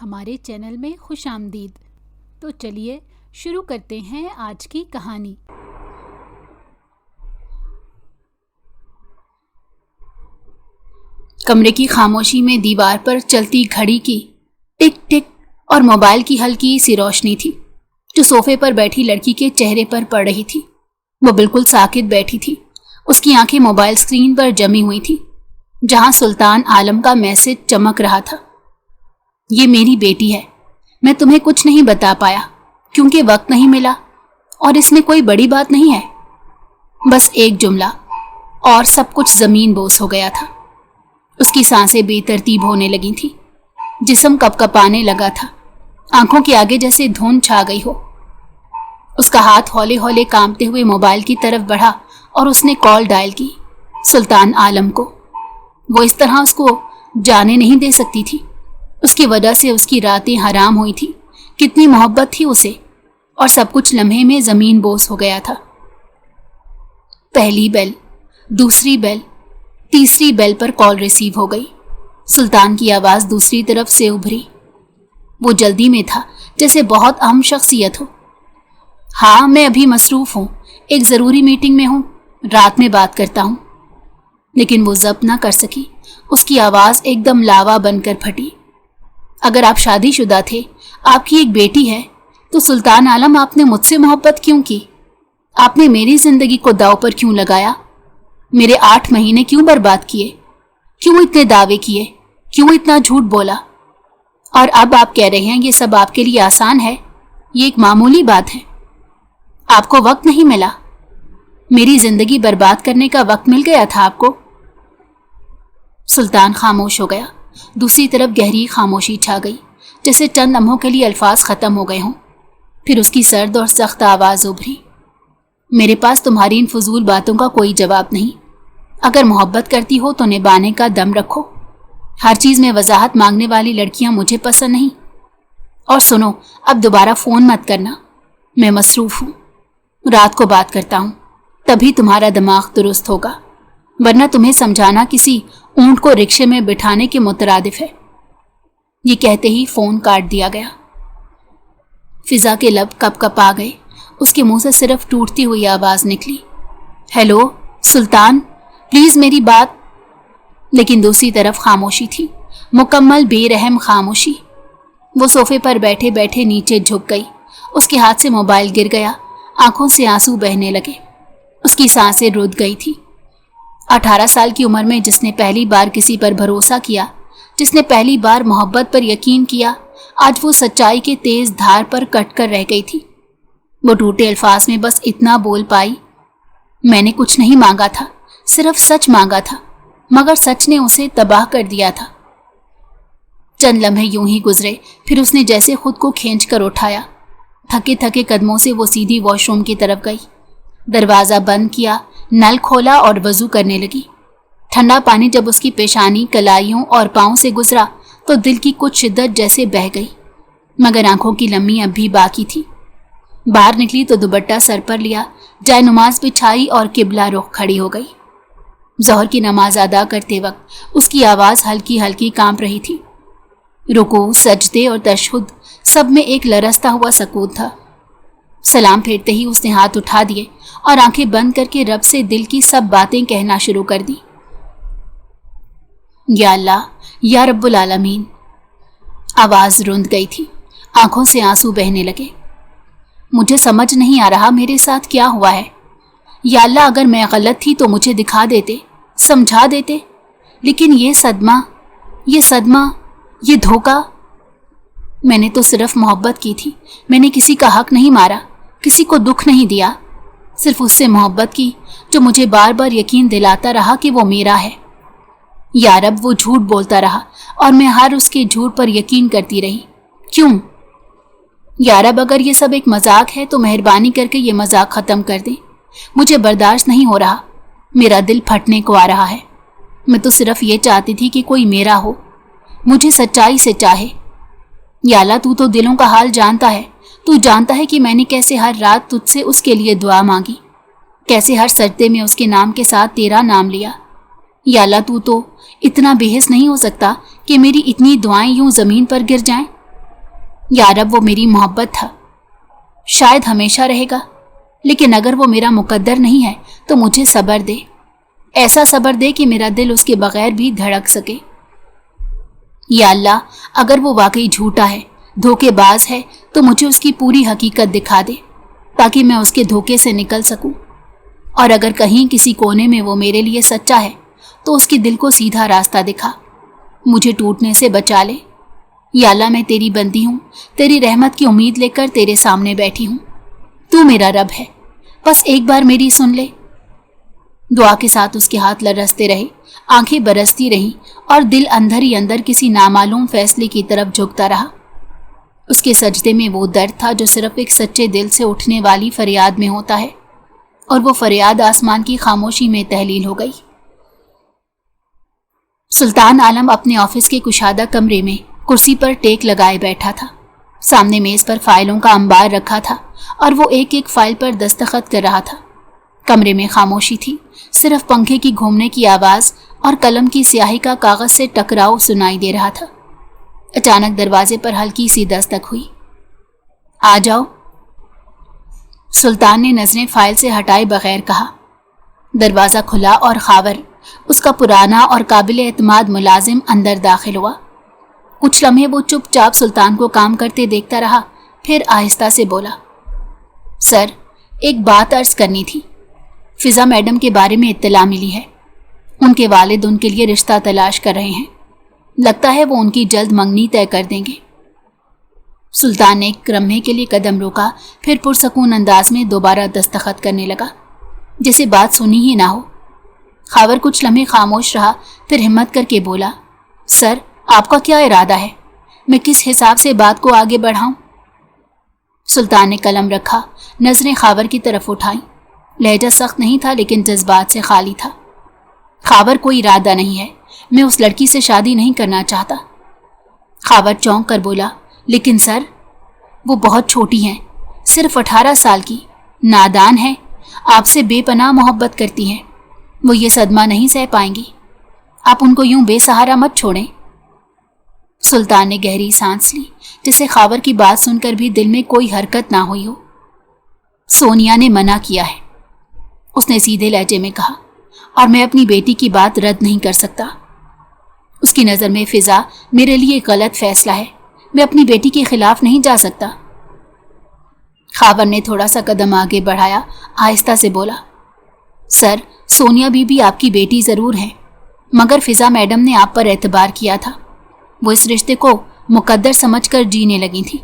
ہمارے چینل میں خوش آمدید۔ تو چلیے شروع کرتے ہیں آج کی کہانی۔ کمرے کی خاموشی میں دیوار پر چلتی گھڑی کی ٹک ٹک اور موبائل کی ہلکی سی روشنی تھی جو صوفے پر بیٹھی لڑکی کے چہرے پر پڑ رہی تھی۔ وہ بالکل ساکت بیٹھی تھی، اس کی آنکھیں موبائل اسکرین پر جمی ہوئی تھی جہاں سلطان عالم کا میسج چمک رہا تھا۔ یہ میری بیٹی ہے، میں تمہیں کچھ نہیں بتا پایا کیونکہ وقت نہیں ملا، اور اس میں کوئی بڑی بات نہیں ہے، بس ایک جملہ اور سب کچھ زمین بوس ہو گیا تھا۔ اس کی سانسیں بے ترتیب ہونے لگی تھیں، جسم کپ کپانے لگا تھا، آنکھوں کے آگے جیسے دھند چھا گئی ہو۔ اس کا ہاتھ ہولے ہولے کانپتے ہوئے موبائل کی طرف بڑھا اور اس نے کال ڈائل کی سلطان عالم کو۔ وہ اس طرح اس کو جانے نہیں دے سکتی تھی، اس کی وجہ سے اس کی راتیں حرام ہوئی تھی۔ کتنی محبت تھی اسے، اور سب کچھ لمحے میں زمین بوس ہو گیا تھا۔ پہلی بیل، دوسری بیل، تیسری بیل پر کال ریسیو ہو گئی۔ سلطان کی آواز دوسری طرف سے ابھری۔ وہ جلدی میں تھا، جیسے بہت اہم شخصیت ہو۔ ہاں، میں ابھی مصروف ہوں، ایک ضروری میٹنگ میں ہوں، رات میں بات کرتا ہوں۔ لیکن وہ ضبط نہ کر سکی، اس کی آواز ایک دم لاوا بن کر پھٹی۔ اگر آپ شادی شدہ تھے، آپ کی ایک بیٹی ہے، تو سلطان عالم آپ نے مجھ سے محبت کیوں کی؟ آپ نے میری زندگی کو داؤ پر کیوں لگایا؟ میرے 8 مہینے کیوں برباد کیے؟ کیوں اتنے دعوے کیے؟ کیوں اتنا جھوٹ بولا؟ اور اب آپ کہہ رہے ہیں یہ سب آپ کے لیے آسان ہے، یہ ایک معمولی بات ہے۔ آپ کو وقت نہیں ملا، میری زندگی برباد کرنے کا وقت مل گیا تھا آپ کو۔ سلطان خاموش ہو گیا، دوسری طرف گہری خاموشی چھا گئی، جیسے چند لمحوں کے لیے الفاظ ختم ہو گئے ہوں۔ پھر اس کی سرد اور سخت آواز ابھری، میرے پاس تمہاری ان فضول باتوں کا کوئی جواب نہیں۔ اگر محبت کرتی ہو تو نبھانے کا دم رکھو۔ ہر چیز میں وضاحت مانگنے والی لڑکیاں مجھے پسند نہیں۔ اور سنو، اب دوبارہ فون مت کرنا، میں مصروف ہوں، رات کو بات کرتا ہوں، تبھی تمہارا دماغ درست ہوگا، ورنہ تمہیں سمجھانا کسی اونٹ کو رکشے میں بٹھانے کے مترادف ہے۔ یہ کہتے ہی فون کاٹ دیا گیا۔ فضا کے لب کپ کپ آ گئے، اس کے منہ سے صرف ٹوٹتی ہوئی آواز نکلی، ہیلو سلطان، پلیز میری بات۔ لیکن دوسری طرف خاموشی تھی، مکمل بے رحم خاموشی۔ وہ صوفے پر بیٹھے بیٹھے نیچے جھک گئی، اس کے ہاتھ سے موبائل گر گیا، آنکھوں سے آنسو بہنے لگے، اس کی سانسیں رد گئی تھی۔ 18 سال کی عمر میں جس نے پہلی بار کسی پر بھروسہ کیا، جس نے پہلی بار محبت پر یقین کیا، آج وہ سچائی کے تیز دھار پر کٹ کر رہ گئی تھی۔ وہ ٹوٹے الفاظ میں بس اتنا بول پائی، میں نے کچھ نہیں مانگا تھا، صرف سچ مانگا تھا، مگر سچ نے اسے تباہ کر دیا تھا۔ چند لمحے یوں ہی گزرے، پھر اس نے جیسے خود کو کھینچ کر اٹھایا، تھکے تھکے قدموں سے وہ سیدھی واش روم کی طرف گئی، دروازہ بند کیا، نل کھولا اور وضو کرنے لگی۔ ٹھنڈا پانی جب اس کی پیشانی، کلائیوں اور پاؤں سے گزرا تو دل کی کچھ شدت جیسے بہہ گئی، مگر آنکھوں کی نمی اب بھی باقی تھی۔ باہر نکلی تو دوپٹہ سر پر لیا، جائے نماز بچھائی اور قبلہ رخ کھڑی ہو گئی۔ ظہر کی نماز ادا کرتے وقت اس کی آواز ہلکی ہلکی کانپ رہی تھی۔ رکوع، سجدے اور تشہد سب میں ایک لرزتا ہوا سکوت تھا۔ سلام پھیرتے ہی اس نے ہاتھ اٹھا دیے اور آنکھیں بند کر کے رب سے دل کی سب باتیں کہنا شروع کر دی، یا اللہ، یا رب العالمین۔ آواز رند گئی تھی، آنکھوں سے آنسو بہنے لگے۔ مجھے سمجھ نہیں آ رہا میرے ساتھ کیا ہوا ہے، یا اللہ اگر میں غلط تھی تو مجھے دکھا دیتے، سمجھا دیتے، لیکن یہ صدمہ، یہ دھوکہ۔ میں نے تو صرف محبت کی تھی، میں نے کسی کا حق نہیں مارا، کسی کو دکھ نہیں دیا، صرف اس سے محبت کی جو مجھے بار بار یقین دلاتا رہا کہ وہ میرا ہے۔ یا رب، وہ جھوٹ بولتا رہا اور میں ہر اس کے جھوٹ پر یقین کرتی رہی، کیوں؟ یا رب، اگر یہ سب ایک مذاق ہے تو مہربانی کر کے یہ مذاق ختم کر دیں، مجھے برداشت نہیں ہو رہا، میرا دل پھٹنے کو آ رہا ہے۔ میں تو صرف یہ چاہتی تھی کہ کوئی میرا ہو، مجھے سچائی سے چاہے۔ یا اللہ، تو تو دلوں کا حال جانتا ہے، تو جانتا ہے کہ میں نے کیسے ہر رات تجھ سے اس کے لیے دعا مانگی، کیسے ہر سجدے میں اس کے نام کے ساتھ تیرا نام لیا۔ یا اللہ، تو اتنا بے حس نہیں ہو سکتا کہ میری اتنی دعائیں یوں زمین پر گر جائیں، या रब वो मेरी मोहब्बत था, शायद हमेशा रहेगा, लेकिन अगर वो मेरा मुकद्दर नहीं है तो मुझे सब्र दे, ऐसा सब्र दे कि मेरा दिल उसके बगैर भी धड़क सके। या अल्लाह, अगर वो वाकई झूठा है, धोखेबाज है, तो मुझे उसकी पूरी हकीकत दिखा दे ताकि मैं उसके धोखे से निकल सकूं। और अगर कहीं किसी कोने में वो मेरे लिए सच्चा है तो उसके दिल को सीधा रास्ता दिखा, मुझे टूटने से बचा ले। या अल्लाह, मैं तेरी बंदी हूँ, तेरी रहमत की उम्मीद लेकर तेरे सामने बैठी हूँ। तू मेरा रब है, बस एक बार मेरी सुन ले। दुआ के साथ उसके हाथ लरसते रहे, आंखें बरसती रहीं और दिल अंदर ही अंदर किसी नामालूम फैसले की तरफ झुकता रहा। उसके सजदे में वो दर्द था जो सिर्फ एक सच्चे दिल से उठने वाली फरियाद में होता है, और वो फरियाद आसमान की खामोशी में तहलील हो गई। सुल्तान आलम अपने ऑफिस के कुशादा कमरे में कुर्सी पर टेक लगाए बैठा था। सामने मेज पर फाइलों का अंबार रखा था और वो एक एक फाइल पर दस्तखत कर रहा था। कमरे में खामोशी थी, सिर्फ पंखे की घूमने की आवाज और कलम की स्याही का कागज से टकराव सुनाई दे रहा था। अचानक दरवाजे पर हल्की सी दस्तक हुई। आ जाओ, सुल्तान ने नजरें फाइल से हटाए बगैर कहा। दरवाजा खुला और खावर, उसका पुराना और काबिल एतमाद मुलाजिम, अंदर दाखिल हुआ। कुछ लम्हे वो चुपचाप सुल्तान को काम करते देखता रहा, फिर आहिस्ता से बोला, सर, एक बात अर्ज करनी थी। फिजा मैडम के बारे में इत्तला मिली है। उनके वालिद उनके लिए रिश्ता तलाश कर रहे हैं। लगता है वो उनकी जल्द मंगनी तय कर देंगे। सुल्तान ने एक लम्हे के लिए कदम रोका, फिर पुरसकून अंदाज में दोबारा दस्तखत करने लगा, जैसे बात सुनी ही ना हो। खावर कुछ लम्हे खामोश रहा, फिर हिम्मत करके बोला, सर, आपका क्या इरादा है? मैं किस हिसाब से बात को आगे बढ़ाऊं? सुल्तान ने कलम रखा, नजरें खावर की तरफ उठाई। लहजा सख्त नहीं था, लेकिन जज्बात से खाली था। खावर, कोई इरादा नहीं है, मैं उस लड़की से शादी नहीं करना चाहता। खावर चौंक कर बोला, लेकिन सर, वो बहुत छोटी हैं, सिर्फ 18 साल की, नादान है, आपसे बेपनाह मोहब्बत करती हैं। वो ये सदमा नहीं सह पाएंगी। आप उनको यूं बेसहारा मत छोड़ें। सुल्तान ने गहरी सांस ली, जिसे खावर की बात सुनकर भी दिल में कोई हरकत ना हुई हो। सोनिया ने मना किया है, उसने सीधे लहजे में कहा, और मैं अपनी बेटी की बात रद्द नहीं कर सकता। उसकी नज़र में फिजा मेरे लिए गलत फैसला है, मैं अपनी बेटी के खिलाफ नहीं जा सकता। खावर ने थोड़ा सा कदम आगे बढ़ाया, आहिस्ता से बोला, सर, सोनिया बीबी आपकी बेटी ज़रूर है, मगर फिजा मैडम ने आप पर एतबार किया था। वो इस रिश्ते को मुकद्दर समझकर जीने लगी थी।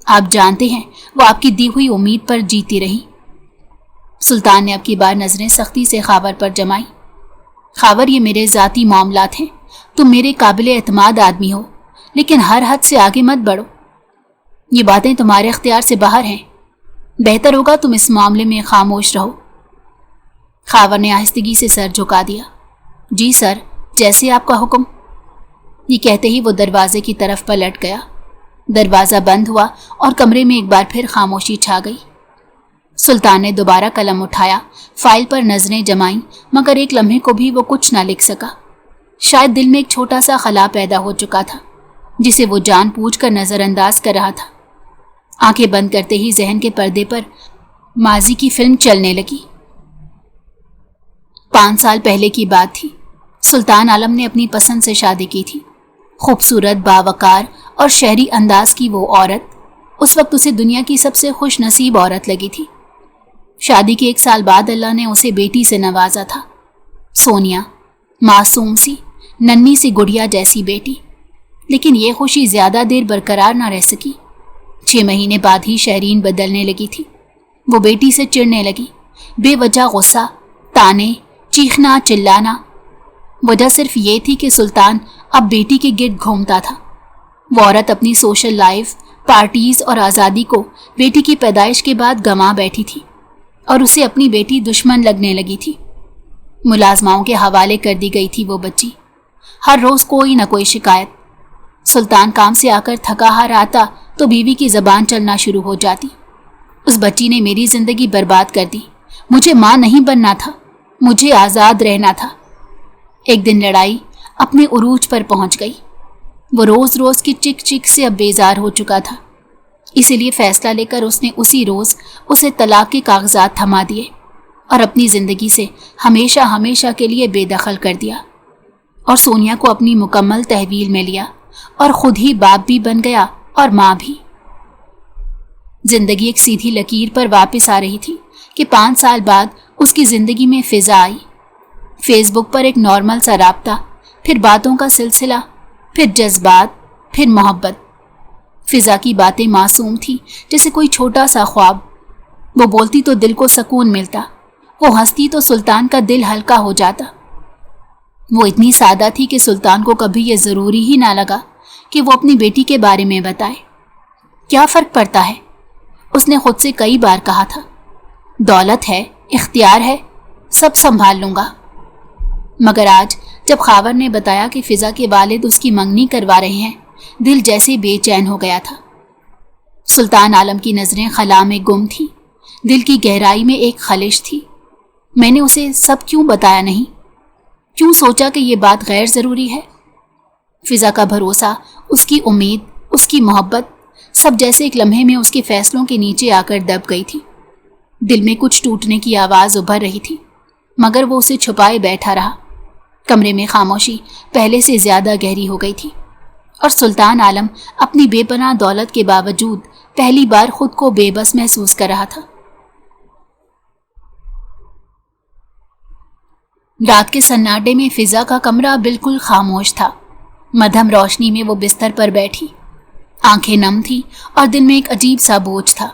आप जानते हैं, वो आपकी दी हुई उम्मीद पर जीती रही। सुल्तान ने अब की बार नजरें सख्ती से खावर पर जमाई। खावर, ये मेरे ज़ाती मामलात हैं, तुम मेरे काबिल एतमाद आदमी हो, लेकिन हर हद से आगे मत बढ़ो। ये बातें तुम्हारे इख्तियार से बाहर हैं, बेहतर होगा तुम इस मामले में खामोश रहो। खावर ने आहिस्तगी से सर झुका दिया। जी सर, जैसे आपका हुक्म। ये कहते ही वो दरवाजे की तरफ पलट गया। दरवाज़ा बंद हुआ और कमरे में एक बार फिर खामोशी छा गई। सुल्तान ने दोबारा कलम उठाया, फाइल पर नजरें जमाईं, मगर एक लम्हे को भी वो कुछ ना लिख सका। शायद दिल में एक छोटा सा खला पैदा हो चुका था, जिसे वो जानबूझकर नज़रअंदाज कर रहा था। आंखें बंद करते ही जहन के पर्दे पर माजी की फिल्म चलने लगी। 5 साल पहले की बात थी। सुल्तान आलम ने अपनी पसंद से शादी की थी। खूबसूरत, बावकार और शहरी अंदाज की वो औरत उस वक्त उसे दुनिया की सबसे खुश नसीब औरत लगी थी। शादी के 1 साल बाद अल्लाह ने उसे बेटी से नवाजा था। सोनिया, मासूम सी, नन्ही सी गुड़िया जैसी बेटी। लेकिन ये खुशी ज्यादा देर बरकरार ना रह सकी। 6 महीने बाद ही शहरीन बदलने लगी थी। वो बेटी से चिढ़ने लगी, बेवजह गुस्सा, ताने, चीखना, चिल्लाना। वजह सिर्फ ये थी कि सुल्तान अब बेटी के गिर्द घूमता था। वो औरत अपनी सोशल लाइफ, पार्टीज और आज़ादी को बेटी की पैदाइश के बाद गंवा बैठी थी और उसे अपनी बेटी दुश्मन लगने लगी थी। मुलाजमाओं के हवाले कर दी गई थी वो बच्ची। हर रोज़ कोई न कोई शिकायत। सुल्तान काम से आकर थका हार आता तो बीवी की ज़बान चलना शुरू हो जाती, उस बच्ची ने मेरी ज़िंदगी बर्बाद कर दी, मुझे माँ नहीं बनना था, मुझे आज़ाद रहना था। एक दिन लड़ाई अपने उरूज पर पहुंच गई। वो रोज़ रोज़ की चिक चिक से अब बेजार हो चुका था। اسی لیے فیصلہ لے کر اس نے اسی روز اسے طلاق کے کاغذات تھما دیے اور اپنی زندگی سے ہمیشہ ہمیشہ کے لیے بے دخل کر دیا، اور سونیا کو اپنی مکمل تحویل میں لیا اور خود ہی باپ بھی بن گیا اور ماں بھی۔ زندگی ایک سیدھی لکیر پر واپس آ رہی تھی کہ 5 سال بعد اس کی زندگی میں فضا آئی۔ فیس بک پر ایک نارمل سا رابطہ، پھر باتوں کا سلسلہ، پھر جذبات، پھر محبت۔ فضا کی باتیں معصوم تھی جیسے کوئی چھوٹا سا خواب۔ وہ بولتی تو دل کو سکون ملتا، وہ ہنستی تو سلطان کا دل ہلکا ہو جاتا۔ وہ اتنی سادہ تھی کہ سلطان کو کبھی یہ ضروری ہی نہ لگا کہ وہ اپنی بیٹی کے بارے میں بتائے۔ کیا فرق پڑتا ہے؟ اس نے خود سے کئی بار کہا تھا، دولت ہے، اختیار ہے، سب سنبھال لوں گا۔ مگر آج جب خاور نے بتایا کہ فضا کے والد اس کی منگنی کروا رہے ہیں، دل جیسے بے چین ہو گیا تھا۔ سلطان عالم کی نظریں خلا میں گم تھی، دل کی گہرائی میں ایک خلش تھی۔ میں نے اسے سب کیوں بتایا نہیں؟ کیوں سوچا کہ یہ بات غیر ضروری ہے؟ فضا کا بھروسہ، اس کی امید، اس کی محبت، سب جیسے ایک لمحے میں اس کے فیصلوں کے نیچے آ کر دب گئی تھی۔ دل میں کچھ ٹوٹنے کی آواز ابھر رہی تھی، مگر وہ اسے چھپائے بیٹھا رہا۔ کمرے میں خاموشی پہلے سے زیادہ گہری ہو گئی تھی، اور سلطان عالم اپنی بے پناہ دولت کے باوجود پہلی بار خود کو بے بس محسوس کر رہا تھا۔ رات کے سناٹے میں فضا کا کمرہ بالکل خاموش تھا۔ مدھم روشنی میں وہ بستر پر بیٹھی، آنکھیں نم تھی اور دل میں ایک عجیب سا بوجھ تھا۔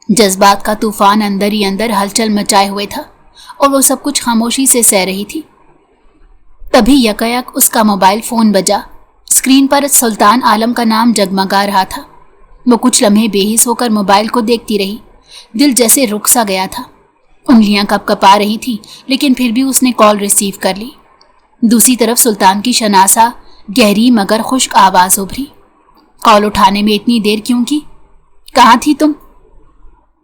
جذبات کا طوفان اندر ہی اندر ہلچل مچائے ہوئے تھا، اور وہ سب کچھ خاموشی سے سہ رہی تھی۔ تبھی یکایک اس کا موبائل فون بجا۔ اسکرین پر سلطان عالم کا نام جگمگا رہا تھا۔ وہ کچھ لمحے بے حس ہو کر موبائل کو دیکھتی رہی، دل جیسے رک سا گیا تھا۔ انگلیاں کپ کپا رہی تھی، لیکن پھر بھی اس نے کال ریسیو کر لی۔ دوسری طرف سلطان کی شناسا گہری مگر خشک آواز ابھری۔ کال اٹھانے میں اتنی دیر کیوں کی؟ کہاں تھی تم؟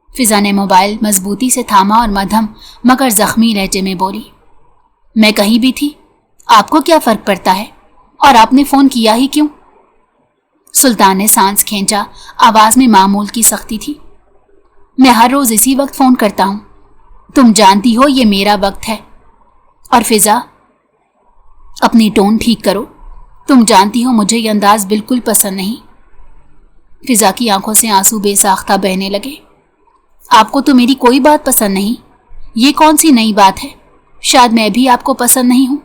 فضا نے موبائل مضبوطی سے تھاما اور مدھم مگر زخمی لہجے میں بولی، میں کہیں بھی تھی، آپ کو کیا فرق پڑتا ہے؟ اور آپ نے فون کیا ہی کیوں؟ سلطان نے سانس کھینچا، آواز میں معمول کی سختی تھی۔ میں ہر روز اسی وقت فون کرتا ہوں، تم جانتی ہو یہ میرا وقت ہے۔ اور فضا، اپنی ٹون ٹھیک کرو، تم جانتی ہو مجھے یہ انداز بالکل پسند نہیں۔ فضا کی آنکھوں سے آنسو بے ساختہ بہنے لگے۔ آپ کو تو میری کوئی بات پسند نہیں، یہ کون سی نئی بات ہے؟ شاید میں بھی آپ کو پسند نہیں ہوں۔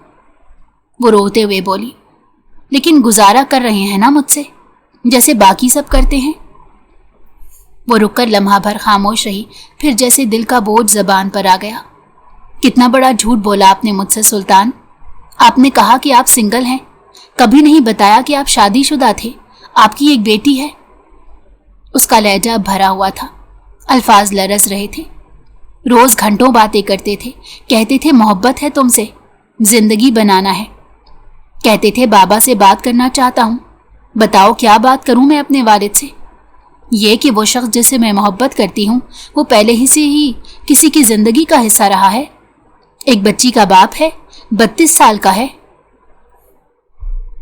وہ روتے ہوئے بولی، لیکن گزارا کر رہے ہیں نا مجھ سے، جیسے باقی سب کرتے ہیں۔ وہ رک کر لمحہ بھر خاموش رہی، پھر جیسے دل کا بوجھ زبان پر آ گیا۔ کتنا بڑا جھوٹ بولا آپ نے مجھ سے سلطان۔ آپ نے کہا کہ آپ سنگل ہیں، کبھی نہیں بتایا کہ آپ شادی شدہ تھے، آپ کی ایک بیٹی ہے۔ اس کا لہجہ بھرا ہوا تھا، الفاظ لرز رہے تھے۔ روز گھنٹوں باتیں کرتے تھے، کہتے تھے محبت ہے تم سے، زندگی بنانا ہے۔ کہتے تھے بابا سے بات کرنا چاہتا ہوں، بتاؤ کیا بات کروں میں اپنے والد سے؟ یہ کہ وہ شخص جس سے میں محبت کرتی ہوں وہ پہلے ہی سے ہی کسی کی زندگی کا حصہ رہا ہے، ایک بچی کا باپ ہے، 32 سال کا ہے۔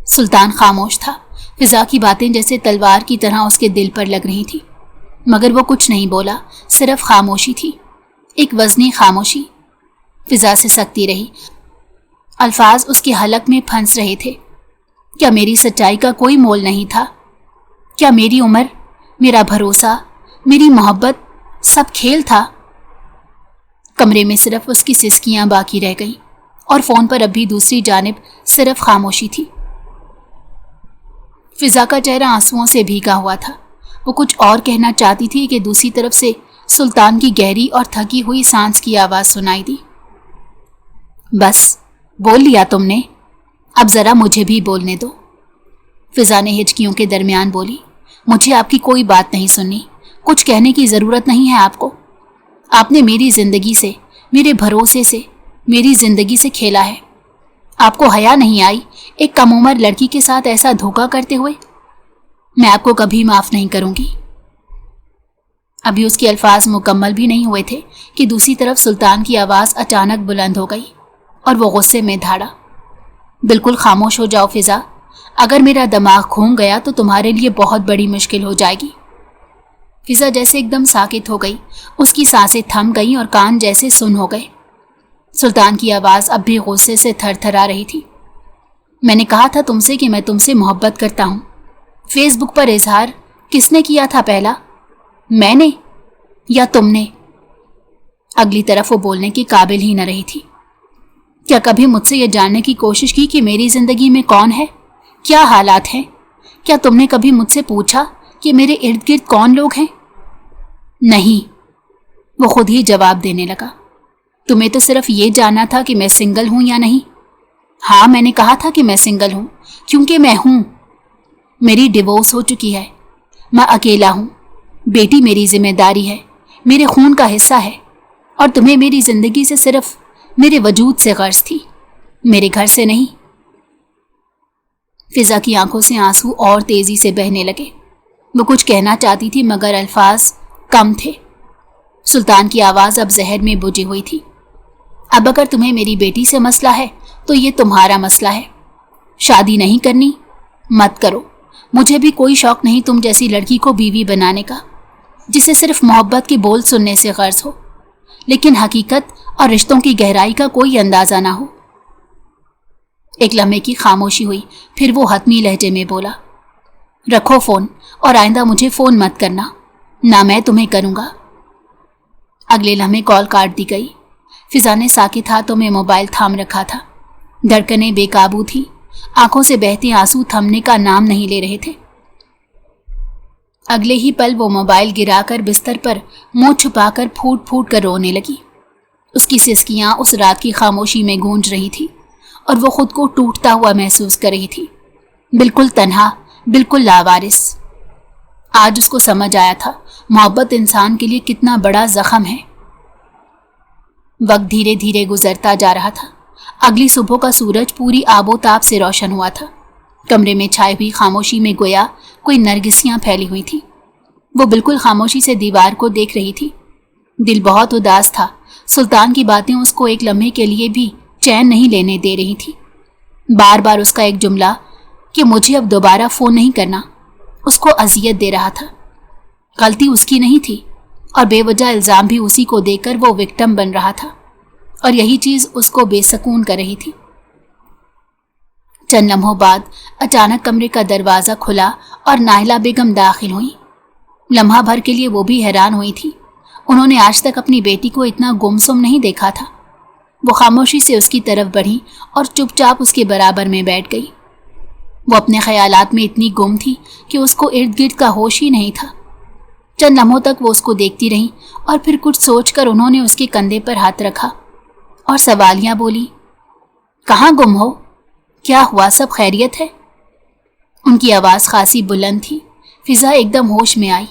سلطان خاموش تھا، فضا کی باتیں جیسے تلوار کی طرح اس کے دل پر لگ رہی تھی، مگر وہ کچھ نہیں بولا، صرف خاموشی تھی، ایک وزنی خاموشی۔ فضا سے سکتی رہی، الفاظ اس کے حلق میں پھنس رہے تھے۔ کیا میری سچائی کا کوئی مول نہیں تھا؟ کیا میری عمر، میرا بھروسہ، میری محبت سب کھیل تھا؟ کمرے میں صرف اس کی سسکیاں باقی رہ گئیں، اور فون پر اب بھی دوسری جانب صرف خاموشی تھی۔ فضا کا چہرہ آنسوؤں سے بھیگا ہوا تھا۔ وہ کچھ اور کہنا چاہتی تھی کہ دوسری طرف سے سلطان کی گہری اور تھکی ہوئی سانس کی آواز سنائی دی۔ بس بول لیا تم نے، اب ذرا مجھے بھی بولنے دو۔ فضا نے ہچکیوں کے درمیان بولی، مجھے آپ کی کوئی بات نہیں سننی، کچھ کہنے کی ضرورت نہیں ہے آپ کو۔ آپ نے میری زندگی سے، میرے بھروسے سے، میری زندگی سے کھیلا ہے۔ آپ کو حیا نہیں آئی ایک کم عمر لڑکی کے ساتھ ایسا دھوکہ کرتے ہوئے؟ میں آپ کو کبھی معاف نہیں کروں گی۔ ابھی اس کے الفاظ مکمل بھی نہیں ہوئے تھے کہ دوسری طرف سلطان کی آواز اچانک بلند ہو گئی، اور وہ غصے میں دھاڑا، بالکل خاموش ہو جاؤ فضا، اگر میرا دماغ گھوم گیا تو تمہارے لیے بہت بڑی مشکل ہو جائے گی۔ فضا جیسے ایک دم ساکت ہو گئی، اس کی سانسیں تھم گئیں اور کان جیسے سن ہو گئے۔ سلطان کی آواز اب بھی غصے سے تھر تھر آ رہی تھی۔ میں نے کہا تھا تم سے کہ میں تم سے محبت کرتا ہوں۔ فیس بک پر اظہار کس نے کیا تھا پہلا؟ میں نے یا تم نے؟ اگلی طرف وہ بولنے کی قابل ہی نہ رہی تھی۔ کیا کبھی مجھ سے یہ جاننے کی کوشش کی کہ میری زندگی میں کون ہے، کیا حالات ہیں؟ کیا تم نے کبھی مجھ سے پوچھا کہ میرے ارد گرد کون لوگ ہیں؟ نہیں، وہ خود ہی جواب دینے لگا۔ تمہیں تو صرف یہ جاننا تھا کہ میں سنگل ہوں یا نہیں۔ ہاں، میں نے کہا تھا کہ میں سنگل ہوں کیونکہ میں ہوں۔ میری ڈیورس ہو چکی ہے، میں اکیلا ہوں، بیٹی میری ذمہ داری ہے، میرے خون کا حصہ ہے، اور تمہیں میری زندگی سے صرف میرے وجود سے غرض تھی، میرے گھر سے نہیں۔ فضا کی آنکھوں سے آنسو اور تیزی سے بہنے لگے۔ وہ کچھ کہنا چاہتی تھی مگر الفاظ کم تھے۔ سلطان کی آواز اب زہر میں بجھی ہوئی تھی۔ اب اگر تمہیں میری بیٹی سے مسئلہ ہے تو یہ تمہارا مسئلہ ہے۔ شادی نہیں کرنی، مت کرو۔ مجھے بھی کوئی شوق نہیں تم جیسی لڑکی کو بیوی بنانے کا، جسے صرف محبت کے بول سننے سے غرض ہو، لیکن حقیقت اور رشتوں کی گہرائی کا کوئی اندازہ نہ ہو۔ ایک لمحے کی خاموشی ہوئی، پھر وہ حتمی لہجے میں بولا، رکھو فون، اور آئندہ مجھے فون مت کرنا، نہ میں تمہیں کروں گا۔ اگلے لمحے کال کاٹ دی گئی۔ فضا نے ساکت ہاتھوں میں موبائل تھام رکھا تھا۔ دھڑکنیں بے قابو تھی، آنکھوں سے بہتے آنسو تھمنے کا نام نہیں لے رہے تھے۔ اگلے ہی پل وہ موبائل گرا کر بستر پر منہ چھپا کر پھوٹ پھوٹ کر رونے لگی۔ اس کی سسکیاں اس رات کی خاموشی میں گونج رہی تھی اور وہ خود کو ٹوٹتا ہوا محسوس کر رہی تھی، بالکل تنہا، بالکل لاوارث۔ آج اس کو سمجھ آیا تھا محبت انسان کے لیے کتنا بڑا زخم ہے۔ وقت دھیرے دھیرے گزرتا جا رہا تھا۔ اگلی صبح کا سورج پوری آب و تاب سے روشن ہوا تھا۔ کمرے میں چھائے ہوئی خاموشی میں گویا کوئی نرگسیاں پھیلی ہوئی تھی۔ وہ بالکل خاموشی سے دیوار کو دیکھ رہی تھی۔ دل بہت اداس تھا۔ سلطان کی باتیں اس کو ایک لمحے کے لیے بھی چین نہیں لینے دے رہی تھی۔ بار بار اس کا ایک جملہ کہ مجھے اب دوبارہ فون نہیں کرنا اس کو اذیت دے رہا تھا۔ غلطی اس کی نہیں تھی اور بے وجہ الزام بھی اسی کو دے کر وہ وکٹم بن رہا تھا، اور یہی چیز اس کو بے سکون کر رہی تھی۔ چند لمحوں بعد اچانک کمرے کا دروازہ کھلا اور نائلہ بیگم داخل ہوئیں۔ لمحہ بھر کے لیے وہ بھی حیران ہوئی تھی۔ انہوں نے آج تک اپنی بیٹی کو اتنا گمسم نہیں دیکھا تھا۔ وہ خاموشی سے اس کی طرف بڑھی اور چپ چاپ اس کے برابر میں بیٹھ گئی۔ وہ اپنے خیالات میں اتنی گم تھی کہ اس کو ارد گرد کا ہوش ہی نہیں تھا۔ چند لمحوں تک وہ اس کو دیکھتی رہیں اور پھر کچھ سوچ کر انہوں نے اس کے کندھے پر ہاتھ رکھا اور سوالیاں بولی، کہاں گم ہو؟ کیا ہوا؟ سب خیریت ہے؟ ان کی آواز خاصی بلند تھی۔ فضا ایک دم ہوش میں آئی۔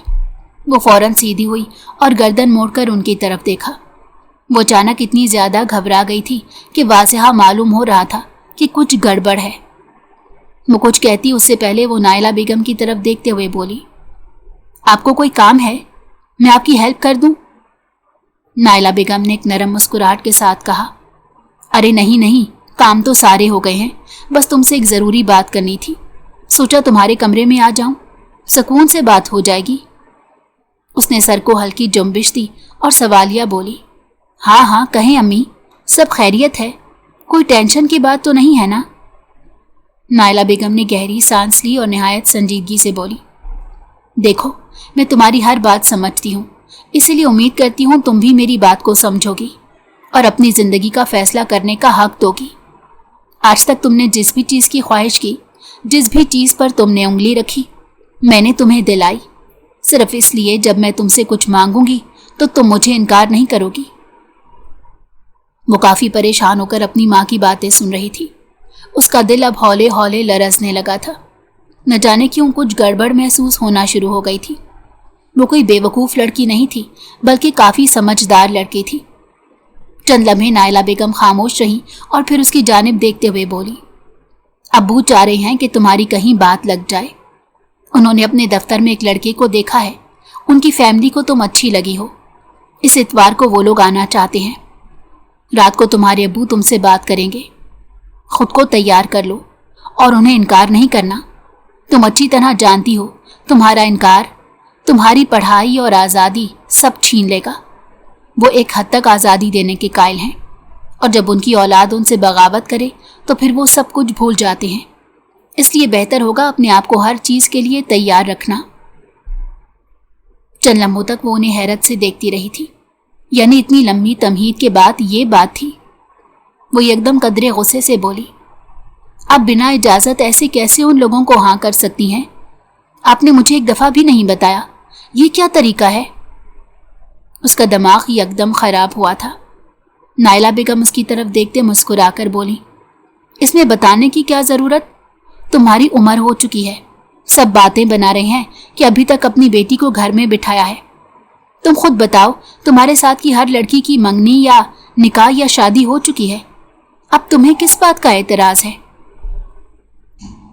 وہ فوراً سیدھی ہوئی اور گردن موڑ کر ان کی طرف دیکھا۔ وہ اچانک اتنی زیادہ گھبرا گئی تھی کہ واضح معلوم ہو رہا تھا کہ کچھ گڑبڑ ہے۔ وہ کچھ کہتی اس سے پہلے وہ نائلہ بیگم کی طرف دیکھتے ہوئے بولی، آپ کو کوئی کام ہے؟ میں آپ کی ہیلپ کر دوں؟ نائلہ بیگم نے ایک نرم مسکراہٹ کے ساتھ کہا، ارے نہیں، کام تو سارے ہو گئے ہیں، بس تم سے ایک ضروری بات کرنی تھی، سوچا تمہارے کمرے میں آ جاؤں، سکون سے بات ہو جائے گی۔ اس نے سر کو ہلکی جنبش دی اور سوالیہ بولی، ہاں کہیں امی، سب خیریت ہے، کوئی ٹینشن کی بات تو نہیں ہے نا؟ نائلہ بیگم نے گہری سانس لی اور نہایت سنجیدگی سے بولی، دیکھو میں تمہاری ہر بات سمجھتی ہوں، اسی لیے امید کرتی ہوں تم بھی میری بات کو سمجھو گی اور اپنی زندگی کا فیصلہ کرنے کا حق دو گی۔ آج تک تم نے جس بھی چیز کی خواہش کی، جس بھی چیز پر تم نے انگلی رکھی، میں نے تمہیں دلائی، صرف اس لیے جب میں تم سے کچھ مانگوں گی تو تم مجھے انکار نہیں کرو گی۔ وہ کافی پریشان ہو کر اپنی ماں کی باتیں سن رہی تھی۔ اس کا دل اب ہولے ہولے لرزنے لگا تھا۔ نہ جانے کیوں کچھ گڑبڑ محسوس ہونا شروع ہو گئی تھی۔ وہ کوئی بے وقوف لڑکی نہیں تھی بلکہ کافی سمجھدار لڑکی تھی۔ چند لمحے نائلہ بیگم خاموش رہی اور پھر اس کی جانب دیکھتے ہوئے بولی، ابو چاہ رہے ہیں کہ تمہاری کہیں بات لگ جائے۔ انہوں نے اپنے دفتر میں ایک لڑکے کو دیکھا ہے، ان کی فیملی کو تم اچھی لگی ہو، اس اتوار کو وہ لوگ آنا چاہتے ہیں۔ رات کو تمہارے ابو تم سے بات کریں گے، خود کو تیار کر لو اور انہیں انکار نہیں کرنا۔ تم اچھی طرح جانتی ہو تمہارا انکار तुम्हारी पढ़ाई और आज़ादी सब छीन लेगा। वो एक हद तक आज़ादी देने के कायल हैं, और जब उनकी औलाद उनसे बगावत करे तो फिर वो सब कुछ भूल जाते हैं। इसलिए बेहतर होगा अपने आप को हर चीज़ के लिए तैयार रखना। चंद लम्हों तक वो उन्हें हैरत से देखती रही थी, यानी इतनी लंबी तमहीद के बाद ये बात थी। वो एकदम कदरे गुस्से से बोली, आप बिना इजाज़त ऐसे कैसे उन लोगों को हाँ कर सकती हैं? आपने मुझे एक दफ़ा भी नहीं बताया। ये क्या तरीका है? उसका दिमाग एकदम ख़राब हुआ था। नायला बेगम उसकी तरफ देखते मुस्कुराकर बोली, इसमें बताने की क्या ज़रूरत? तुम्हारी उम्र हो चुकी है। सब बातें बना रहे हैं कि अभी तक अपनी बेटी को घर में बिठाया है। तुम खुद बताओ, तुम्हारे साथ की हर लड़की की मंगनी या निकाह या शादी हो चुकी है। अब तुम्हें किस बात का एतराज़ है?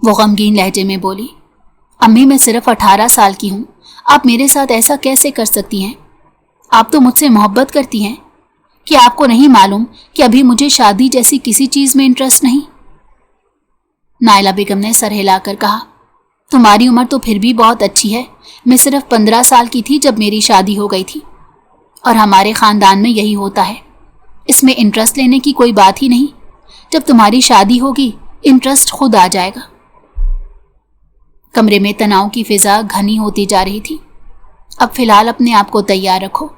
वो गमगीन लहजे में बोली, अम्मी मैं सिर्फ 18 साल की हूँ। आप मेरे साथ ऐसा कैसे कर सकती हैं? आप तो मुझसे मोहब्बत करती हैं। कि आपको नहीं मालूम कि अभी मुझे शादी जैसी किसी चीज़ में इंटरेस्ट नहीं? नायला बेगम ने सर हिलाकर कहा, तुम्हारी उम्र तो फिर भी बहुत अच्छी है। मैं सिर्फ 15 साल की थी जब मेरी शादी हो गई थी, और हमारे ख़ानदान में यही होता है। इसमें इंटरेस्ट लेने की कोई बात ही नहीं। जब तुम्हारी शादी होगी इंटरेस्ट खुद आ जाएगा। कमरे में तनाव की फिजा घनी होती जा रही थी। अब फिलहाल अपने आप को तैयार रखो।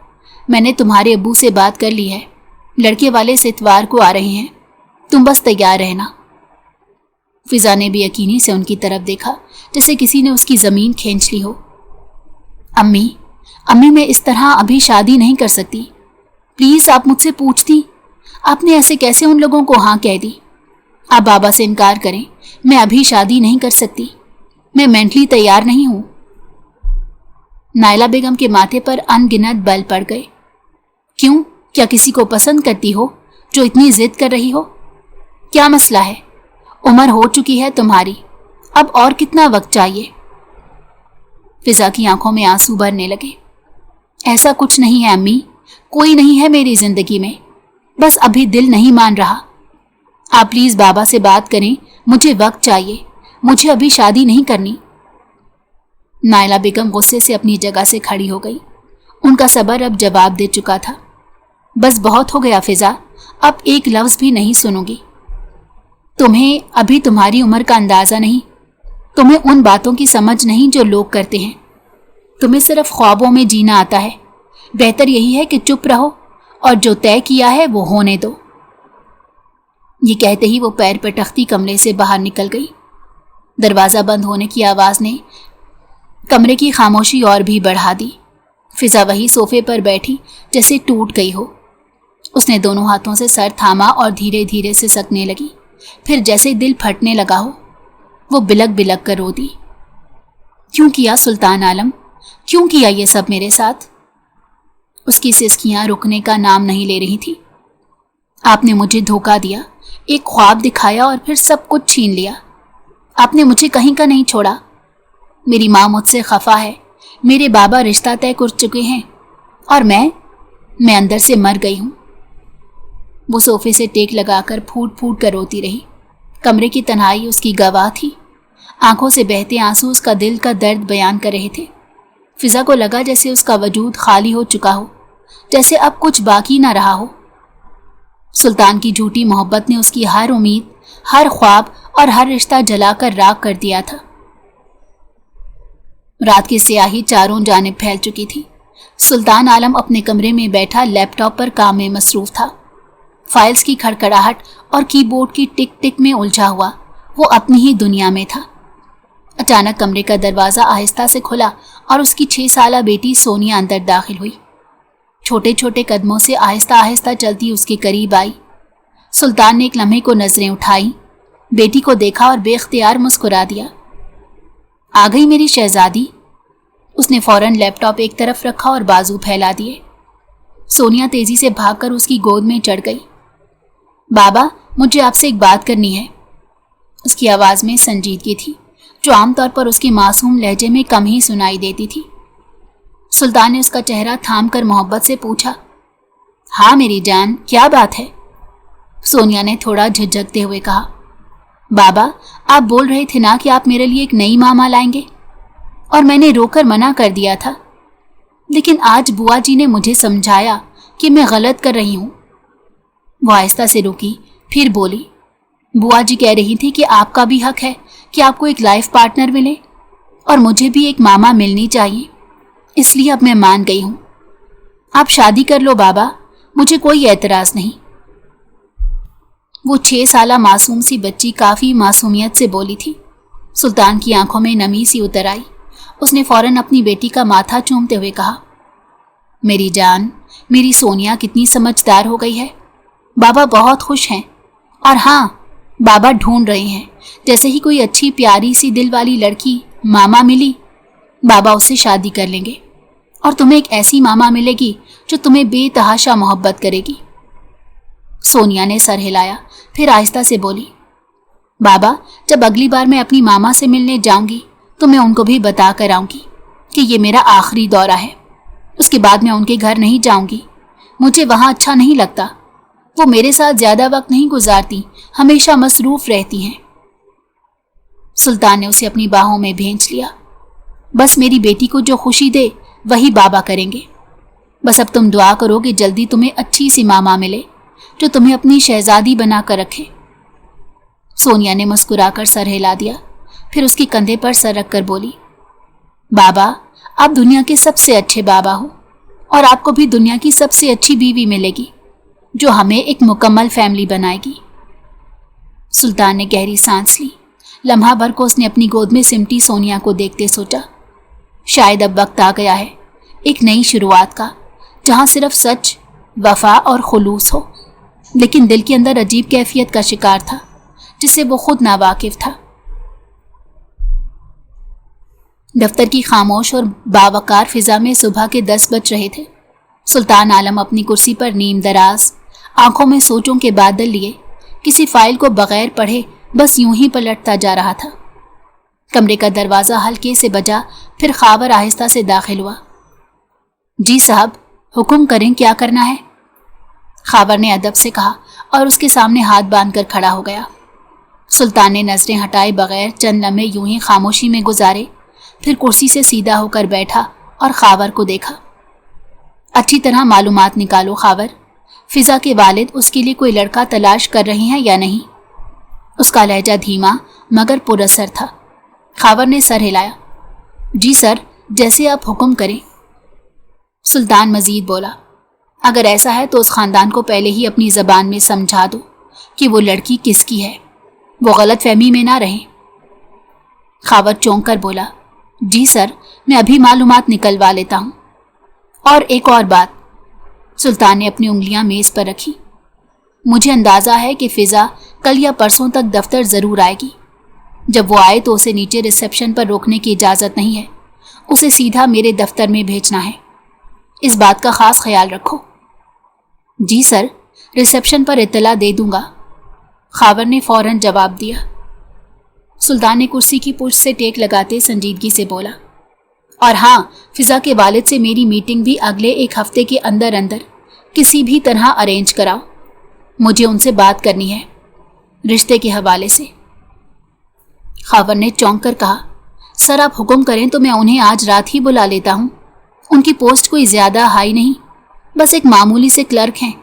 मैंने तुम्हारे अब्बू से बात कर ली है। लड़के वाले इस इतवार को आ रहे हैं। तुम बस तैयार रहना। फिजा ने भी यकीनी से उनकी तरफ देखा, जैसे किसी ने उसकी ज़मीन खींच ली हो। अम्मी मैं इस तरह अभी शादी नहीं कर सकती। प्लीज़ आप मुझसे पूछती। आपने ऐसे कैसे उन लोगों को हाँ कह दी? आप बाबा से इनकार करें, मैं अभी शादी नहीं कर सकती। मैं मेंटली तैयार नहीं हूँ। नायला बेगम के माथे पर अनगिनत बल पड़ गए। क्यों? क्या किसी को पसंद करती हो जो इतनी जिद कर रही हो? क्या मसला है? उम्र हो चुकी है तुम्हारी, अब और कितना वक्त चाहिए? फिजा की आंखों में आंसू भरने लगे। ऐसा कुछ नहीं है अम्मी, कोई नहीं है मेरी जिंदगी में, बस अभी दिल नहीं मान रहा। आप प्लीज बाबा से बात करें, मुझे वक्त चाहिए, मुझे अभी शादी नहीं करनी। नायला बेगम गुस्से से अपनी जगह से खड़ी हो गई। उनका सब्र अब जवाब दे चुका था। बस बहुत हो गया फिजा, अब एक लफ्ज भी नहीं सुनूंगी। तुम्हें अभी तुम्हारी उम्र का अंदाजा नहीं, तुम्हें उन बातों की समझ नहीं जो लोग करते हैं। तुम्हें सिर्फ ख्वाबों में जीना आता है। बेहतर यही है कि चुप रहो और जो तय किया है वो होने दो। ये कहते ही वो पैर पर टख्ती कमरे से बाहर निकल गई। दरवाज़ा बंद होने की आवाज़ ने कमरे की खामोशी और भी बढ़ा दी। फिजा वही सोफे पर बैठी जैसे टूट गई हो। उसने दोनों हाथों से सर थामा और धीरे धीरे से सकने लगी। फिर जैसे दिल फटने लगा हो, वो बिलक बिलक कर रो दी। क्यों किया सुल्तान आलम, क्यों किया ये सब मेरे साथ? उसकी सिसकियां रुकने का नाम नहीं ले रही थी। आपने मुझे धोखा दिया, एक ख्वाब दिखाया और फिर सब कुछ छीन लिया। आपने मुझे कहीं का नहीं छोड़ा। मेरी माँ मुझसे खफा है, मेरे बाबा रिश्ता तय कर चुके हैं, और मैं अंदर से मर गई हूँ। वो सोफे से टेक लगाकर फूट फूट कर रोती रही। कमरे की तन्हाई उसकी गवाह थी। आंखों से बहते आंसू उसका दिल का दर्द बयान कर रहे थे। फिजा को लगा जैसे उसका वजूद खाली हो चुका हो, जैसे अब कुछ बाकी ना रहा हो। सुल्तान की झूठी मोहब्बत ने उसकी हर उम्मीद, हर ख्वाब और हर रिश्ता जलाकर राख कर दिया था। रात की स्याही चारों जानिब फैल चुकी थी। सुल्तान आलम अपने कमरे में बैठा लैपटॉप पर काम में मसरूफ था। फाइल्स की खड़खड़ाहट और कीबोर्ड की टिक टिक में उलझा हुआ वो अपनी ही दुनिया में था। अचानक कमरे का दरवाज़ा आहिस्ता से खुला और उसकी 6 साला बेटी सोनिया अंदर दाखिल हुई। छोटे छोटे कदमों से आहिस्ता आहिस्ता चलती उसके करीब आई। सुल्तान ने एक लम्हे को नजरें उठाई, बेटी को देखा और बेख्तियार मुस्कुरा दिया। आ गई मेरी शहजादी। उसने फौरन लैपटॉप एक तरफ रखा और बाजू फैला दिए। सोनिया तेजी से भागकर उसकी गोद में चढ़ गई। बाबा, मुझे आपसे एक बात करनी है। उसकी आवाज़ में संजीदगी थी, जो आमतौर पर उसके मासूम लहजे में कम ही सुनाई देती थी। सुल्तान ने उसका चेहरा थाम कर मोहब्बत से पूछा, हाँ मेरी जान, क्या बात है? सोनिया ने थोड़ा झिझकते हुए कहा, बाबा, आप बोल रहे थे ना कि आप मेरे लिए एक नई मामा लाएंगे। और मैंने रोकर मना कर दिया था, लेकिन आज बुआ जी ने मुझे समझाया कि मैं गलत कर रही हूँ। वो आहिस्ता से रुकी, फिर बोली, बुआ जी कह रही थी कि आपका भी हक है कि आपको एक लाइफ पार्टनर मिले और मुझे भी एक मामा मिलनी चाहिए, इसलिए अब मैं मान गई हूँ। आप शादी कर लो बाबा, मुझे कोई एतराज़ नहीं। वो 6 साला मासूम सी बच्ची काफ़ी मासूमियत से बोली थी। सुल्तान की आंखों में नमी सी उतर आई। उसने फौरन अपनी बेटी का माथा चूमते हुए कहा, मेरी जान, मेरी सोनिया कितनी समझदार हो गई है। बाबा बहुत खुश हैं। और हाँ, बाबा ढूंढ रहे हैं, जैसे ही कोई अच्छी प्यारी सी दिल वाली लड़की मामा मिली, बाबा उससे शादी कर लेंगे और तुम्हें एक ऐसी मामा मिलेगी जो तुम्हें बेतहाशा मोहब्बत करेगी। सोनिया ने सर हिलाया, फिर आहिस्ता से बोली, बाबा जब अगली बार मैं अपनी मामा से मिलने जाऊंगी तो मैं उनको भी बता कर आऊंगी कि ये मेरा आखिरी दौरा है। उसके बाद मैं उनके घर नहीं जाऊंगी, मुझे वहाँ अच्छा नहीं लगता। वो मेरे साथ ज़्यादा वक्त नहीं गुजारती, हमेशा मसरूफ़ रहती हैं। सुल्तान ने उसे अपनी बाहों में भींच लिया। बस मेरी बेटी को जो खुशी दे वही बाबा करेंगे। बस अब तुम दुआ करो कि जल्दी तुम्हें अच्छी सी मामा मिले जो तुम्हें अपनी शहजादी बना कर रखे। सोनिया ने मुस्कुराकर सर हिला दिया, फिर उसके कंधे पर सर रखकर बोली, बाबा आप दुनिया के सबसे अच्छे बाबा हो और आपको भी दुनिया की सबसे अच्छी बीवी मिलेगी जो हमें एक मुकम्मल फैमिली बनाएगी। सुल्तान ने गहरी सांस ली। लम्हा भर को उसने अपनी गोद में सिमटी सोनिया को देखते सोचा, शायद अब वक्त आ गया है एक नई शुरुआत का, जहां सिर्फ सच, वफा और खुलूस हो। लेकिन दिल के अंदर अजीब कैफियत का शिकार था जिससे वो खुद नावाकिफ था। दफ्तर की खामोश और बावकार फिजा में सुबह के 10 बज रहे थे। सुल्तान आलम अपनी कुर्सी पर नीम दराज, आंखों में सोचों के बादल लिए, किसी फाइल को बगैर पढ़े बस यूं ही पलटता जा रहा था। कमरे का दरवाज़ा हल्के से बजा, फिर खावर आहिस्ता से दाखिल हुआ। जी साहब, हुक्म करें, क्या करना है? खावर ने अदब से कहा और उसके सामने हाथ बांधकर खड़ा हो गया। सुल्तान ने नजरें हटाए बगैर चंद लम्हे यूं ही खामोशी में गुजारे, फिर कुर्सी से सीधा होकर बैठा और खावर को देखा। अच्छी तरह मालूमात निकालो खावर, फिजा के वालिद उसके लिए कोई लड़का तलाश कर रही हैं या नहीं? उसका लहजा धीमा मगर पुरअसर था। खावर ने सर हिलाया। जी सर, जैसे आप हुक्म करें। सुल्तान मजीद बोला, अगर ऐसा है तो उस खानदान को पहले ही अपनी ज़बान में समझा दो कि वो लड़की किसकी है, वो गलत फहमी में ना रहे। खावर चौंक कर बोला, जी सर, मैं अभी मालूमात निकलवा लेता हूँ। और एक और बात, सुल्तान ने अपनी उंगलियां मेज पर रखी, मुझे अंदाज़ा है कि फिज़ा कल या परसों तक दफ्तर ज़रूर आएगी। जब वो आए तो उसे नीचे रिसेप्शन पर रोकने की इजाज़त नहीं है, उसे सीधा मेरे दफ्तर में भेजना है। इस बात का ख़ास ख्याल रखो। जी सर, रिसेप्शन पर इत्तला दे दूंगा, खावर ने फ़ौरन जवाब दिया। सुल्तान ने कुर्सी की पुष्ट से टेक लगाते संजीदगी से बोला, और हाँ, फिज़ा के वालिद से मेरी मीटिंग भी अगले 1 हफ्ते के अंदर अंदर किसी भी तरह अरेंज कराओ। मुझे उनसे बात करनी है, रिश्ते के हवाले से। खावर ने चौंक कर कहा, सर आप हुक्म करें तो मैं उन्हें आज रात ही बुला लेता हूँ। उनकी पोस्ट कोई ज़्यादा हाई नहीं, बस एक मामूली से क्लर्क हैं।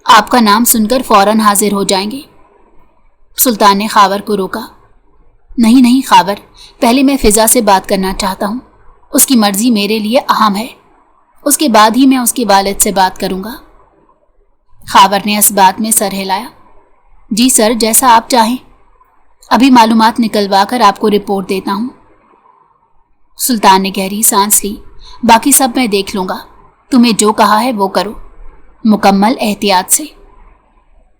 आपका नाम सुनकर फ़ौरन हाजिर हो जाएंगे। सुल्तान ने खावर को रोका। नहीं नहीं खावर, पहले मैं फिज़ा से बात करना चाहता हूँ। उसकी मर्ज़ी मेरे लिए अहम है, उसके बाद ही मैं उसके वालिद से बात करूँगा। खावर ने इस बात में सर हिलाया। जी सर, जैसा आप चाहें, अभी मालूमात निकलवा कर आपको रिपोर्ट देता हूँ। सुल्तान ने गहरी सांस ली। बाकी सब मैं देख लूँगा, तुम्हें जो कहा है वो करो, मुकम्मल एहतियात से।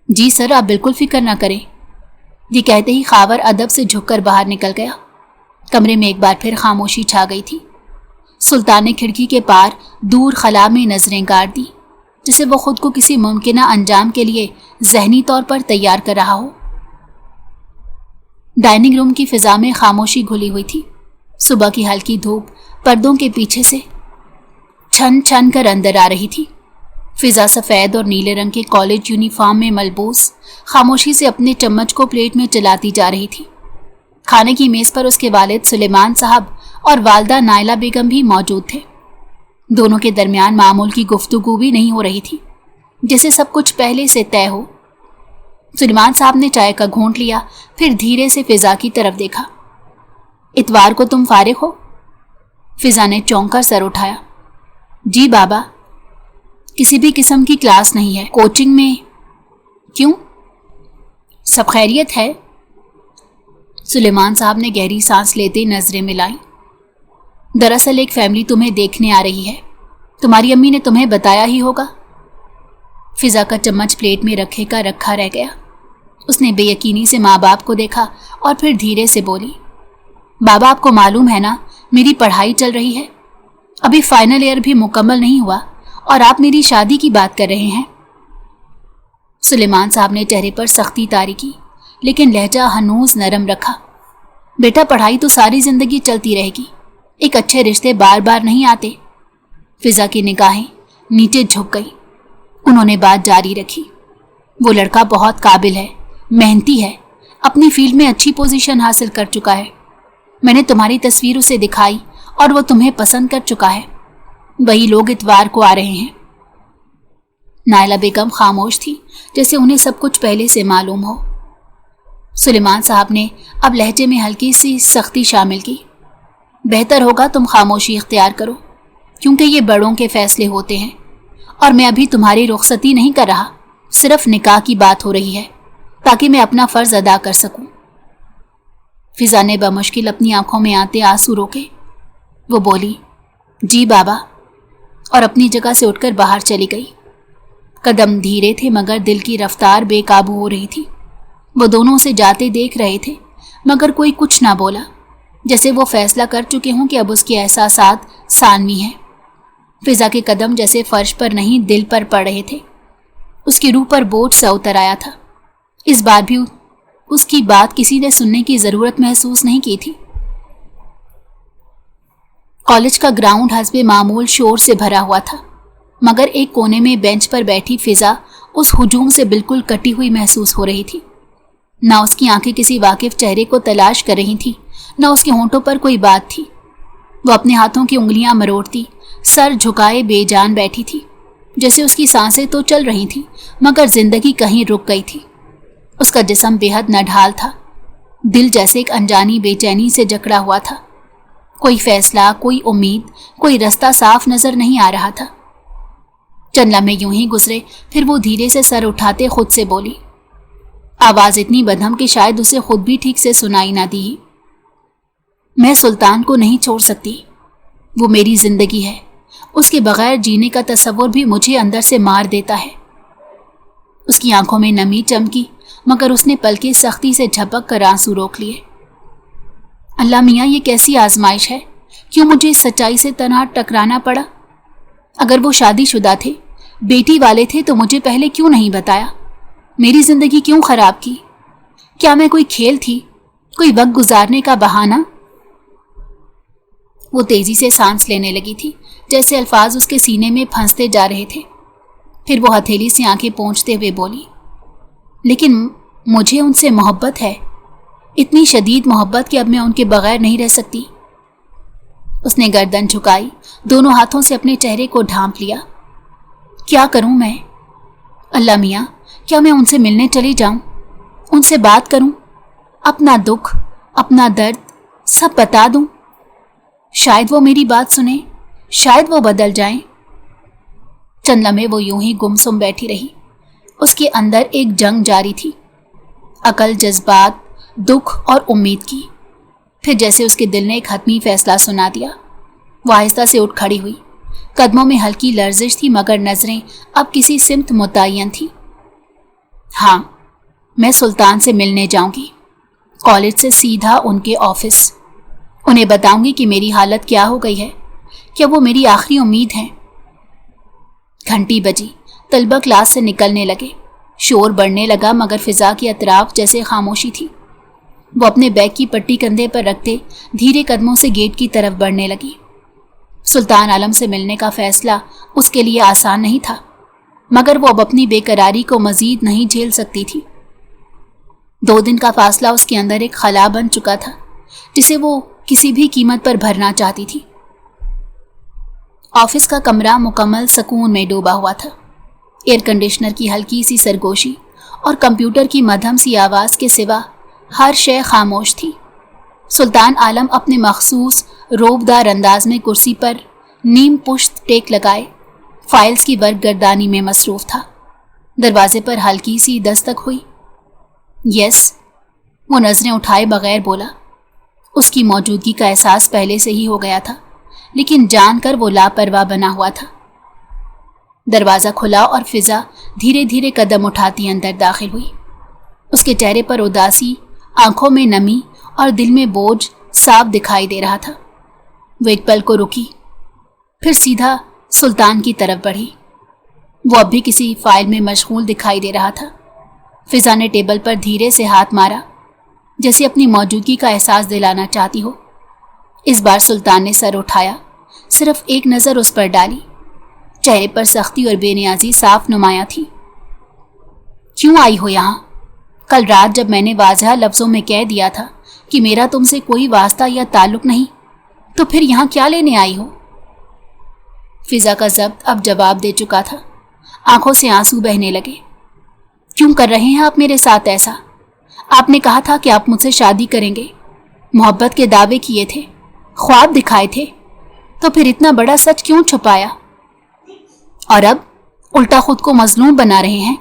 जी सर, आप बिल्कुल फिक्र ना करें। ये कहते ही खावर अदब से झुककर बाहर निकल गया। कमरे में एक बार फिर खामोशी छा गई थी। सुल्तान ने खिड़की के पार दूर खला में नजरें गाड़ दी, जिसे वो खुद को किसी मुमकिन अंजाम के लिए जहनी तौर पर तैयार कर रहा हो। डाइनिंग रूम की फिजा में खामोशी घुली हुई थी। सुबह की हल्की धूप पर्दों के पीछे से छन छन कर अंदर आ रही थी। फिजा सफ़ेद और नीले रंग के कॉलेज यूनिफॉर्म में मलबूस खामोशी से अपने चम्मच को प्लेट में चलाती जा रही थी। खाने की मेज़ पर उसके वालिद सुलेमान साहब और वालदा नायला बेगम भी मौजूद थे। दोनों के दरमियान मामूल की गुफ्तगू भी नहीं हो रही थी, जैसे सब कुछ पहले से तय हो। सुलेमान साहब ने चाय का घूंट लिया, फिर धीरे से फिजा की तरफ देखा। इतवार को तुम फारिग हो? फिजा ने चौंक कर सर उठाया। जी बाबा, किसी भी किस्म की क्लास नहीं है, कोचिंग में। क्यों, सब खैरियत है? सुलेमान साहब ने गहरी सांस लेते नजरें मिलाई। दरअसल एक फैमिली तुम्हें देखने आ रही है, तुम्हारी अम्मी ने तुम्हें बताया ही होगा। फिजा का चम्मच प्लेट में रखे का रखा रह गया। उसने बेयकीनी से माँ बाप को देखा और फिर धीरे से बोली, बाबा आपको मालूम है ना, मेरी पढ़ाई चल रही है, अभी फाइनल ईयर भी मुकम्मल नहीं हुआ और आप मेरी शादी की बात कर रहे हैं। सुलेमान साहब ने चेहरे पर सख्ती तारी की, लेकिन लहजा हनूस नरम रखा। बेटा, पढ़ाई तो सारी जिंदगी चलती रहेगी, एक अच्छे रिश्ते बार बार नहीं आते। फिजा की निगाहें नीचे झुक गई। उन्होंने बात जारी रखी, वो लड़का बहुत काबिल है, मेहनती है, अपनी फील्ड में अच्छी पोजीशन हासिल कर चुका है। मैंने तुम्हारी तस्वीर उसे दिखाई और वो तुम्हें पसंद कर चुका है। वही लोग इतवार को आ रहे हैं। नायला बेगम खामोश थी, जैसे उन्हें सब कुछ पहले से मालूम हो। सुलेमान साहब ने अब लहजे में हल्की सी सख्ती शामिल की। बेहतर होगा तुम खामोशी इख्तियार करो, क्योंकि ये बड़ों के फैसले होते हैं और मैं अभी तुम्हारी रुखसती नहीं कर रहा, सिर्फ निकाह की बात हो रही है ताकि मैं अपना फर्ज अदा कर सकूं। फिजा ने बमुश्किल अपनी आंखों में आते आंसू रोके। वो बोली, जी बाबा, और अपनी जगह से उठकर बाहर चली गई। कदम धीरे थे मगर दिल की रफ्तार बेकाबू हो रही थी। वो दोनों उसे जाते देख रहे थे मगर कोई कुछ ना बोला, जैसे वो फैसला कर चुके हों कि अब उसके एहसासात सानवी हैं। फिजा के कदम जैसे फर्श पर नहीं दिल पर पड़ रहे थे। उसकी रूह पर बोझ सा उतर आया था। इस बार भी उसकी बात किसी ने सुनने की जरूरत महसूस नहीं की थी। कॉलेज का ग्राउंड हस्बे मामूल शोर से भरा हुआ था, मगर एक कोने में बेंच पर बैठी फिजा उस हुजूम से बिल्कुल कटी हुई महसूस हो रही थी। ना उसकी आंखें किसी वाकिफ चेहरे को तलाश कर रही थी, ना उसके होंठों पर कोई बात थी। वो अपने हाथों की उंगलियां मरोड़ती, सर झुकाए बेजान बैठी थी, जैसे उसकी सांसें तो चल रही थी मगर जिंदगी कहीं रुक गई थी। उसका जिस्म बेहद नढाल था, दिल जैसे एक अनजानी बेचैनी से जकड़ा हुआ था। कोई फैसला, कोई उम्मीद, कोई रास्ता साफ नजर नहीं आ रहा था। चंद लम्हे यूं ही गुजरे, फिर वो धीरे से सर उठाते खुद से बोली, आवाज इतनी बदहम कि शायद उसे खुद भी ठीक से सुनाई ना दी, मैं सुल्तान को नहीं छोड़ सकती। वो मेरी जिंदगी है, उसके बगैर जीने का तस्वुर भी मुझे अंदर से मार देता है। उसकी आंखों में नमी चमकी, मगर उसने पलकें सख्ती से झपक कर आंसू रोक लिए। अल्लाह मियाँ, ये कैसी आजमाइश है? क्यों मुझे इस सच्चाई से तन्हा टकराना पड़ा? अगर वो शादीशुदा थे, बेटी वाले थे, तो मुझे पहले क्यों नहीं बताया? मेरी जिंदगी क्यों खराब की? क्या मैं कोई खेल थी, कोई वक्त गुजारने का बहाना? वो तेजी से सांस लेने लगी थी, जैसे अल्फाज उसके सीने में फंसते जा रहे थे। फिर वो हथेली से आंखें पोंछते हुए बोली, लेकिन मुझे उनसे मोहब्बत है, इतनी शदीद मोहब्बत कि अब मैं उनके बगैर नहीं रह सकती। उसने गर्दन झुकाई, दोनों हाथों से अपने चेहरे को ढांप लिया। क्या करूं मैं? अल्लाह मियाँ, क्या मैं उनसे मिलने चली जाऊं, उनसे बात करूं, अपना दुख, अपना दर्द सब बता दूं? शायद वो मेरी बात सुने, शायद वो बदल जाएं। चंद लम्हे वो यूं ही गुमसुम बैठी रही। उसके अंदर एक जंग जारी थी, अकल, जज्बात, दुख और उम्मीद की। फिर जैसे उसके दिल ने एक हतमी फैसला सुना दिया। वो आहिस्ता से उठ खड़ी हुई। कदमों में हल्की लर्जिश थी, मगर नजरें अब किसी सिमत मुतय्यन थी। हाँ, मैं सुल्तान से मिलने जाऊंगी, कॉलेज से सीधा उनके ऑफिस। उन्हें बताऊंगी कि मेरी हालत क्या हो गई है, क्या वो मेरी आखिरी उम्मीद है। घंटी बजी, तलबा क्लास से निकलने लगे। शोर बढ़ने लगा, मगर फिजा की अतराफ जैसे खामोशी थी। वो अपने बैग की पट्टी कंधे पर रखते धीरे कदमों से गेट की तरफ बढ़ने लगी। सुल्तान आलम से मिलने का फैसला उसके लिए आसान नहीं था, मगर वो अब अपनी बेकरारी को मजीद नहीं झेल सकती थी। 2 दिन का फासला उसके अंदर एक खला बन चुका था, जिसे वो किसी भी कीमत पर भरना चाहती थी। ऑफिस का कमरा मुकम्मल सुकून में डूबा हुआ था। एयर कंडीशनर की हल्की सी सरगोशी और कंप्यूटर की मध्यम सी आवाज़ के सिवा हर शय खामोश थी। सुल्तान आलम अपने मखसूस रोबदार अंदाज में कुर्सी पर नीम पुश्त टेक लगाए फाइल्स की वर्कगर्दानी में मसरूफ था। दरवाजे पर हल्की सी दस्तक हुई। यस, वो नजरें उठाए बगैर बोला। उसकी मौजूदगी का एहसास पहले से ही हो गया था, लेकिन जानकर वो लापरवाह बना हुआ था। दरवाज़ा खुला और फिजा धीरे धीरे कदम उठाती अंदर दाखिल हुई। उसके चेहरे पर उदासी, आंखों में नमी और दिल में बोझ साफ दिखाई दे रहा था। वो एक पल को रुकी, फिर सीधा सुल्तान की तरफ बढ़ी। वो अब भी किसी फाइल में मशगूल दिखाई दे रहा था। फिजा ने टेबल पर धीरे से हाथ मारा, जैसे अपनी मौजूदगी का एहसास दिलाना चाहती हो। इस बार सुल्तान ने सर उठाया, सिर्फ एक नज़र उस पर डाली। चेहरे पर सख्ती और बेनियाजी साफ नुमाया थी। क्यों आई हो यहाँ? कल रात जब मैंने वाज़ह लफ्ज़ों में कह दिया था कि मेरा तुमसे कोई वास्ता या ताल्लुक नहीं, तो फिर यहाँ क्या लेने आई हो? फिजा का ज़ब्त अब जवाब दे चुका था। आंखों से आंसू बहने लगे। क्यों कर रहे हैं आप मेरे साथ ऐसा? आपने कहा था कि आप मुझसे शादी करेंगे, मोहब्बत के दावे किए थे, ख्वाब दिखाए थे, तो फिर इतना बड़ा सच क्यों छुपाया? और अब उल्टा खुद को मजलूम बना रहे हैं।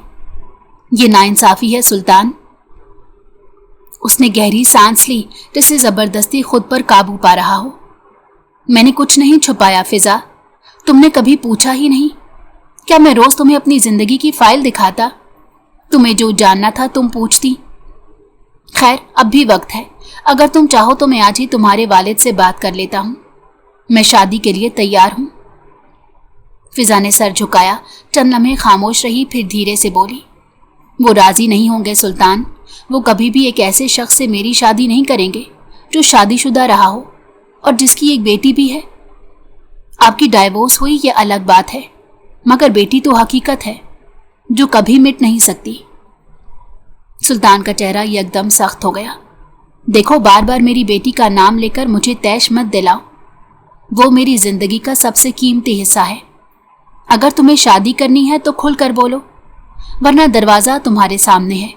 ये नाइंसाफी है सुल्तान। उसने गहरी सांस ली, जैसे जबरदस्ती खुद पर काबू पा रहा हो। मैंने कुछ नहीं छुपाया फिजा, तुमने कभी पूछा ही नहीं। क्या मैं रोज तुम्हें अपनी जिंदगी की फाइल दिखाता? तुम्हें जो जानना था तुम पूछती। खैर, अब भी वक्त है। अगर तुम चाहो तो मैं आज ही तुम्हारे वालिद से बात कर लेता हूँ। मैं शादी के लिए तैयार हूँ। फिजा ने सर झुकाया, चंद लम्हे खामोश रही, फिर धीरे से बोली, वो राजी नहीं होंगे सुल्तान। वो कभी भी एक ऐसे शख्स से मेरी शादी नहीं करेंगे जो शादीशुदा रहा हो और जिसकी एक बेटी भी है। आपकी डाइवोर्स हुई ये अलग बात है, मगर बेटी तो हकीकत है जो कभी मिट नहीं सकती। सुल्तान का चेहरा एकदम सख्त हो गया। देखो, बार बार मेरी बेटी का नाम लेकर मुझे तैश मत दिलाओ। वो मेरी जिंदगी का सबसे कीमती हिस्सा है। अगर तुम्हें शादी करनी है तो खुल कर बोलो, वरना दरवाजा तुम्हारे सामने है।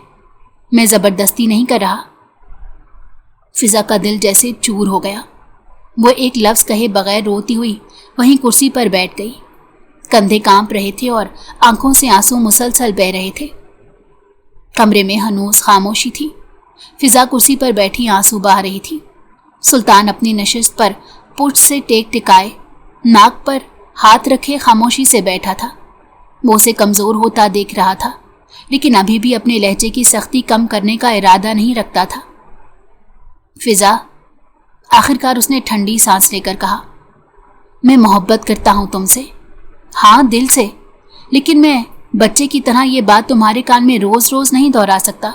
मैं जबरदस्ती नहीं कर रहा। फिजा का दिल जैसे चूर हो गया। वो एक लफ्ज कहे बगैर रोती हुई वहीं कुर्सी पर बैठ गई। कंधे कांप रहे थे और आंखों से आंसू मुसलसल बह रहे थे। कमरे में हनूस खामोशी थी। फिजा कुर्सी पर बैठी आंसू बहा रही थी। सुल्तान अपनी नशिस्त पर पुष्ट से टेक टिकाए, नाक पर हाथ रखे खामोशी से बैठा था। वो उसे कमज़ोर होता देख रहा था, लेकिन अभी भी अपने लहजे की सख्ती कम करने का इरादा नहीं रखता था। फिजा, आखिरकार उसने ठंडी सांस लेकर कहा, मैं मोहब्बत करता हूँ तुमसे। हाँ, दिल से। लेकिन मैं बच्चे की तरह ये बात तुम्हारे कान में रोज़ रोज़ नहीं दोहरा सकता।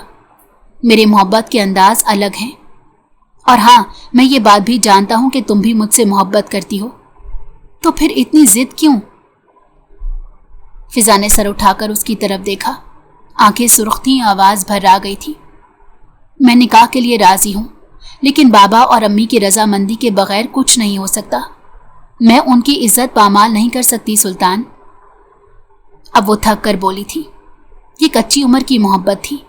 मेरे मोहब्बत के अंदाज अलग हैं। और हाँ, मैं ये बात भी जानता हूँ कि तुम भी मुझसे मोहब्बत करती हो। तो फिर इतनी जिद क्यों? फिजा ने सर उठाकर उसकी तरफ देखा। आंखें सुर्ख थीं, आवाज़ भर्रा गई थी। मैं निकाह के लिए राज़ी हूँ, लेकिन बाबा और अम्मी की रजामंदी के बगैर कुछ नहीं हो सकता। मैं उनकी इज्जत पामाल नहीं कर सकती सुल्तान। अब वो थक कर बोली थी, ये कच्ची उम्र की मोहब्बत थी।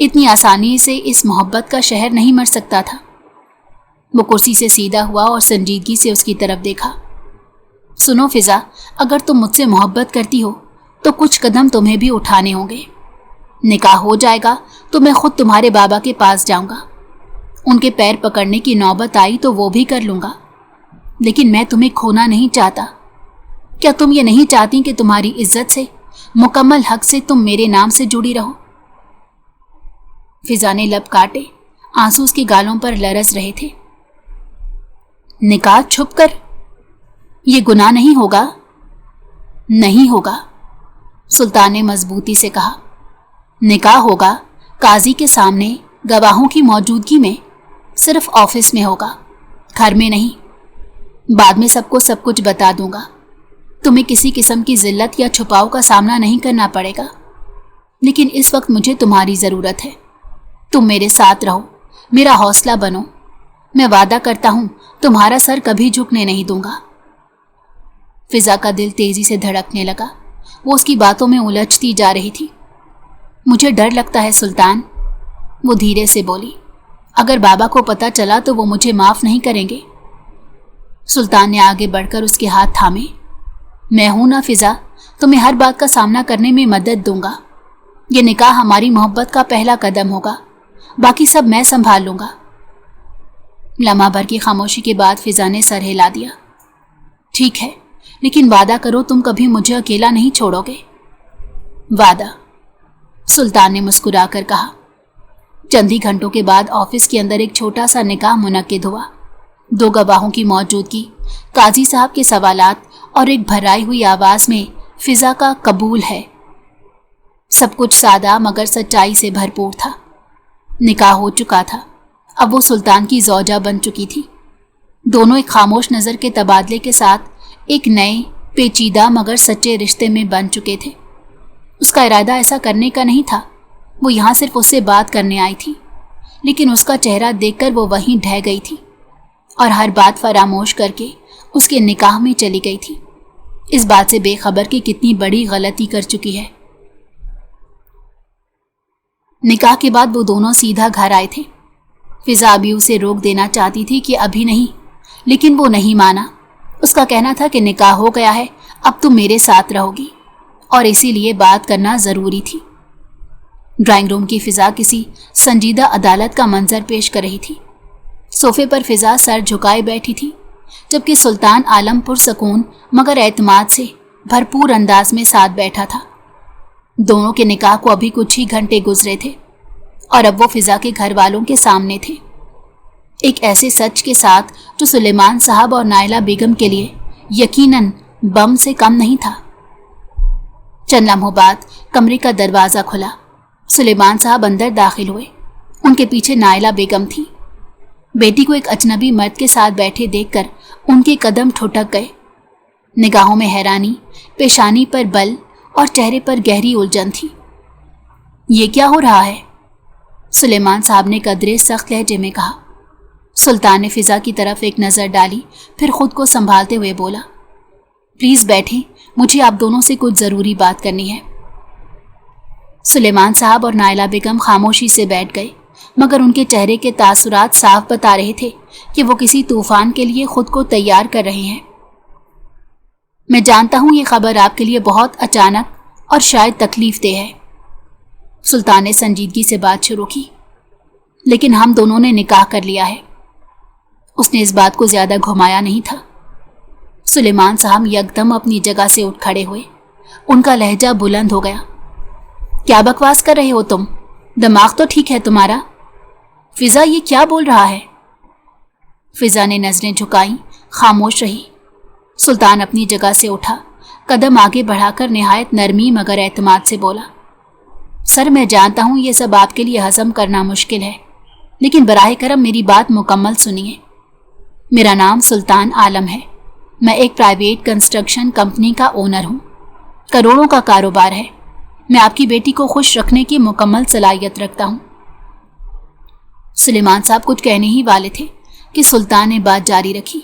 इतनी आसानी से इस मोहब्बत का शहर नहीं मर सकता था। वो कुर्सी से सीधा हुआ और संजीदगी से उसकी तरफ देखा। सुनो फिजा, अगर तुम मुझसे मोहब्बत करती हो तो कुछ कदम तुम्हें भी उठाने होंगे। निकाह हो जाएगा तो मैं खुद तुम्हारे बाबा के पास जाऊंगा। उनके पैर पकड़ने की नौबत आई तो वो भी कर लूंगा। लेकिन मैं तुम्हें खोना नहीं चाहता। क्या तुम ये नहीं चाहती कि तुम्हारी इज्जत से, मुकम्मल हक से तुम मेरे नाम से जुड़ी रहो? फिजा ने लब काटे, आंसू उसके गालों पर लरस रहे थे। निकाह छुप कर? ये गुनाह नहीं होगा? नहीं होगा, सुल्तान ने मजबूती से कहा। निकाह होगा काजी के सामने, गवाहों की मौजूदगी में, सिर्फ ऑफिस में होगा, घर में नहीं। बाद में सबको सब कुछ बता दूंगा। तुम्हें किसी किस्म की जिल्लत या छुपाव का सामना नहीं करना पड़ेगा। लेकिन इस वक्त मुझे तुम्हारी ज़रूरत है। तुम मेरे साथ रहो, मेरा हौसला बनो। मैं वादा करता हूं तुम्हारा सर कभी झुकने नहीं दूंगा। फिजा का दिल तेजी से धड़कने लगा। वो उसकी बातों में उलझती जा रही थी। मुझे डर लगता है सुल्तान, वो धीरे से बोली। अगर बाबा को पता चला तो वो मुझे माफ नहीं करेंगे। सुल्तान ने आगे बढ़कर उसके हाथ थामे। मैं हूं ना फिजा, तुम्हें हर बात का सामना करने में मदद दूंगा। ये निकाह हमारी मोहब्बत का पहला कदम होगा, बाकी सब मैं संभाल लूंगा। लम्हा भर की खामोशी के बाद फिजा ने सर हिला दिया। ठीक है, लेकिन वादा करो तुम कभी मुझे अकेला नहीं छोड़ोगे। वादा, सुल्तान ने मुस्कुरा कर कहा। चंद ही घंटों के बाद ऑफिस के अंदर एक छोटा सा निकाह मुनक्किद हुआ। 2 गवाहों की मौजूदगी, काजी साहब के सवालात और एक भराई हुई आवाज में फिजा का कबूल है। सब कुछ सादा मगर सच्चाई से भरपूर था। निकाह हो चुका था। अब वो सुल्तान की ज़ौजा बन चुकी थी। दोनों एक खामोश नज़र के तबादले के साथ एक नए पेचीदा मगर सच्चे रिश्ते में बन चुके थे। उसका इरादा ऐसा करने का नहीं था। वो यहाँ सिर्फ उससे बात करने आई थी, लेकिन उसका चेहरा देखकर वो वहीं ढह गई थी और हर बात फरामोश करके उसके निकाह में चली गई थी, इस बात से बेखबर कि कितनी बड़ी गलती कर चुकी है। निकाह के बाद वो दोनों सीधा घर आए थे। फिजा अभी उसे रोक देना चाहती थी कि अभी नहीं, लेकिन वो नहीं माना। उसका कहना था कि निकाह हो गया है, अब तुम मेरे साथ रहोगी और इसीलिए बात करना ज़रूरी थी। ड्राइंग रूम की फिजा किसी संजीदा अदालत का मंजर पेश कर रही थी। सोफे पर फिजा सर झुकाए बैठी थी, जबकि सुल्तान आलम पुरसकून मगर एतमाद से भरपूर अंदाज में साथ बैठा था। दोनों के निकाह को अभी कुछ ही घंटे गुजरे थे और अब वो फिजा के घर वालों के सामने थे, एक ऐसे सच के साथ जो सुलेमान साहब और नायला बेगम के लिए यकीनन बम से कम नहीं था। चंद लम्हों बाद कमरे का दरवाज़ा खुला। सुलेमान साहब अंदर दाखिल हुए। उनके पीछे नायला बेगम थी। बेटी को एक अजनबी मर्द के साथ बैठे देखकर उनके कदम ठुठक गए। निगाहों में हैरानी, पेशानी पर बल और चेहरे पर गहरी उलझन थी। ये क्या हो रहा है? सुलेमान साहब ने कदरे सख्त लहजे में कहा। सुल्तान ने फिजा की तरफ एक नज़र डाली, फिर खुद को संभालते हुए बोला, प्लीज़ बैठें, मुझे आप दोनों से कुछ ज़रूरी बात करनी है। सुलेमान साहब और नायला बेगम खामोशी से बैठ गए, मगर उनके चेहरे के तासुरात साफ बता रहे थे कि वो किसी तूफान के लिए खुद को तैयार कर रहे हैं। मैं जानता हूं ये खबर आपके लिए बहुत अचानक और शायद तकलीफ दे है, सुल्तान ने संजीदगी से बात शुरू की, लेकिन हम दोनों ने निकाह कर लिया है। उसने इस बात को ज्यादा घुमाया नहीं था। सुलेमान साहब यकदम अपनी जगह से उठ खड़े हुए। उनका लहजा बुलंद हो गया। क्या बकवास कर रहे हो तुम? दिमाग तो ठीक है तुम्हारा? फिजा ये क्या बोल रहा है? फिजा ने नजरें झुकाई, खामोश रही। सुल्तान अपनी जगह से उठा, कदम आगे बढ़ाकर निहायत नरमी मगर एतमाद से बोला, सर मैं जानता हूं ये सब आपके लिए हजम करना मुश्किल है, लेकिन बराह करम मेरी बात मुकम्मल सुनिए। मेरा नाम सुल्तान आलम है। मैं एक प्राइवेट कंस्ट्रक्शन कंपनी का ओनर हूं। करोड़ों का कारोबार है। मैं आपकी बेटी को खुश रखने की मुकम्मल सलाहियत रखता हूं। सुलेमान साहब कुछ कहने ही वाले थे कि सुल्तान ने बात जारी रखी,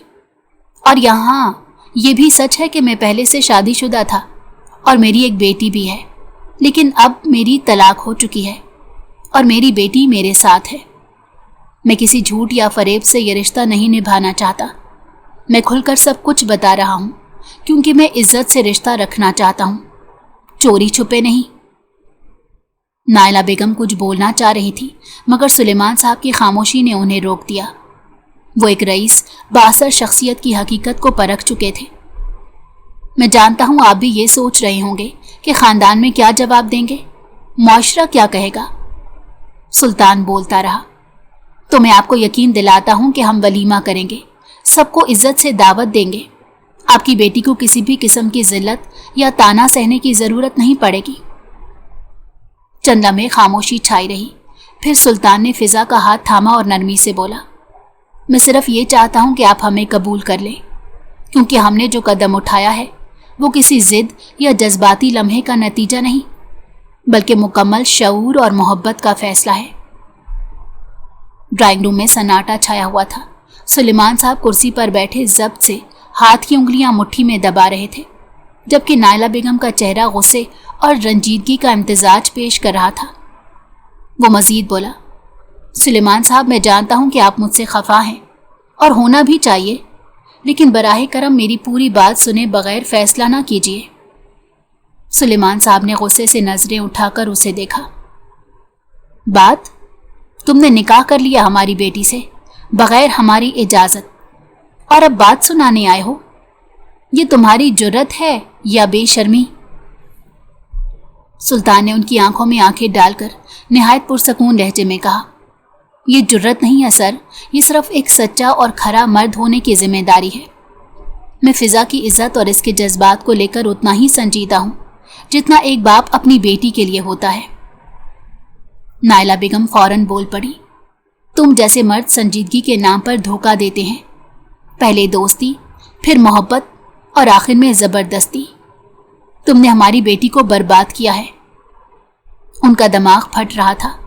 और यहाँ ये भी सच है कि मैं पहले से शादीशुदा था और मेरी एक बेटी भी है, लेकिन अब मेरी तलाक हो चुकी है और मेरी बेटी मेरे साथ है। मैं किसी झूठ या फरेब से ये रिश्ता नहीं निभाना चाहता। मैं खुलकर सब कुछ बता रहा हूँ क्योंकि मैं इज्जत से रिश्ता रखना चाहता हूँ, चोरी छुपे नहीं। नायला बेगम कुछ बोलना चाह रही थी, मगर सुलेमान साहब की खामोशी ने उन्हें रोक दिया। वो एक रईस बासर शख्सियत की हकीकत को परख चुके थे। मैं जानता हूँ आप भी ये सोच रहे होंगे कि खानदान में क्या जवाब देंगे, मुआशरा क्या कहेगा। सुल्तान बोलता रहा, तो मैं आपको यकीन दिलाता हूँ कि हम वलीमा करेंगे, सबको इज्जत से दावत देंगे। आपकी बेटी को किसी भी किस्म की जिल्लत या ताना सहने की जरूरत नहीं पड़ेगी। चंद लम्हे खामोशी छाई रही। फिर सुल्तान ने फिजा का हाथ थामा और नरमी से बोला, मैं सिर्फ ये चाहता हूं कि आप हमें कबूल कर लें, क्योंकि हमने जो कदम उठाया है वो किसी जिद या जज्बाती लम्हे का नतीजा नहीं, बल्कि मुकम्मल शऊर और मोहब्बत का फैसला है। ड्राइंग रूम में सन्नाटा छाया हुआ था। सुलेमान साहब कुर्सी पर बैठे जब्त से हाथ की उंगलियां मुट्ठी में दबा रहे थे, जबकि नायला बेगम का चेहरा गुस्से और रंजीदगी का इम्तिजाज पेश कर रहा था। वो मजीद बोला, सुलेमान साहब, मैं जानता हूं कि आप मुझसे खफा हैं और होना भी चाहिए, लेकिन बराहे करम मेरी पूरी बात सुने बगैर फैसला ना कीजिए। सुलेमान साहब ने गुस्से से नजरें उठाकर उसे देखा। बात? तुमने निकाह कर लिया हमारी बेटी से बगैर हमारी इजाजत, और अब बात सुनाने आए हो? ये तुम्हारी जुर्रत है या बेशर्मी? सुल्तान ने उनकी आंखों में आंखें डालकर निहायत पुरसकून लहजे में कहा, ये जुर्रत नहीं है सर, ये सिर्फ एक सच्चा और खरा मर्द होने की जिम्मेदारी है। मैं फिजा की इज्जत और इसके जज्बात को लेकर उतना ही संजीदा हूं जितना एक बाप अपनी बेटी के लिए होता है। नायला बेगम फौरन बोल पड़ी, तुम जैसे मर्द संजीदगी के नाम पर धोखा देते हैं, पहले दोस्ती, फिर मोहब्बत और आखिर में जबरदस्ती। तुमने हमारी बेटी को बर्बाद किया है। उनका दिमाग फट रहा था।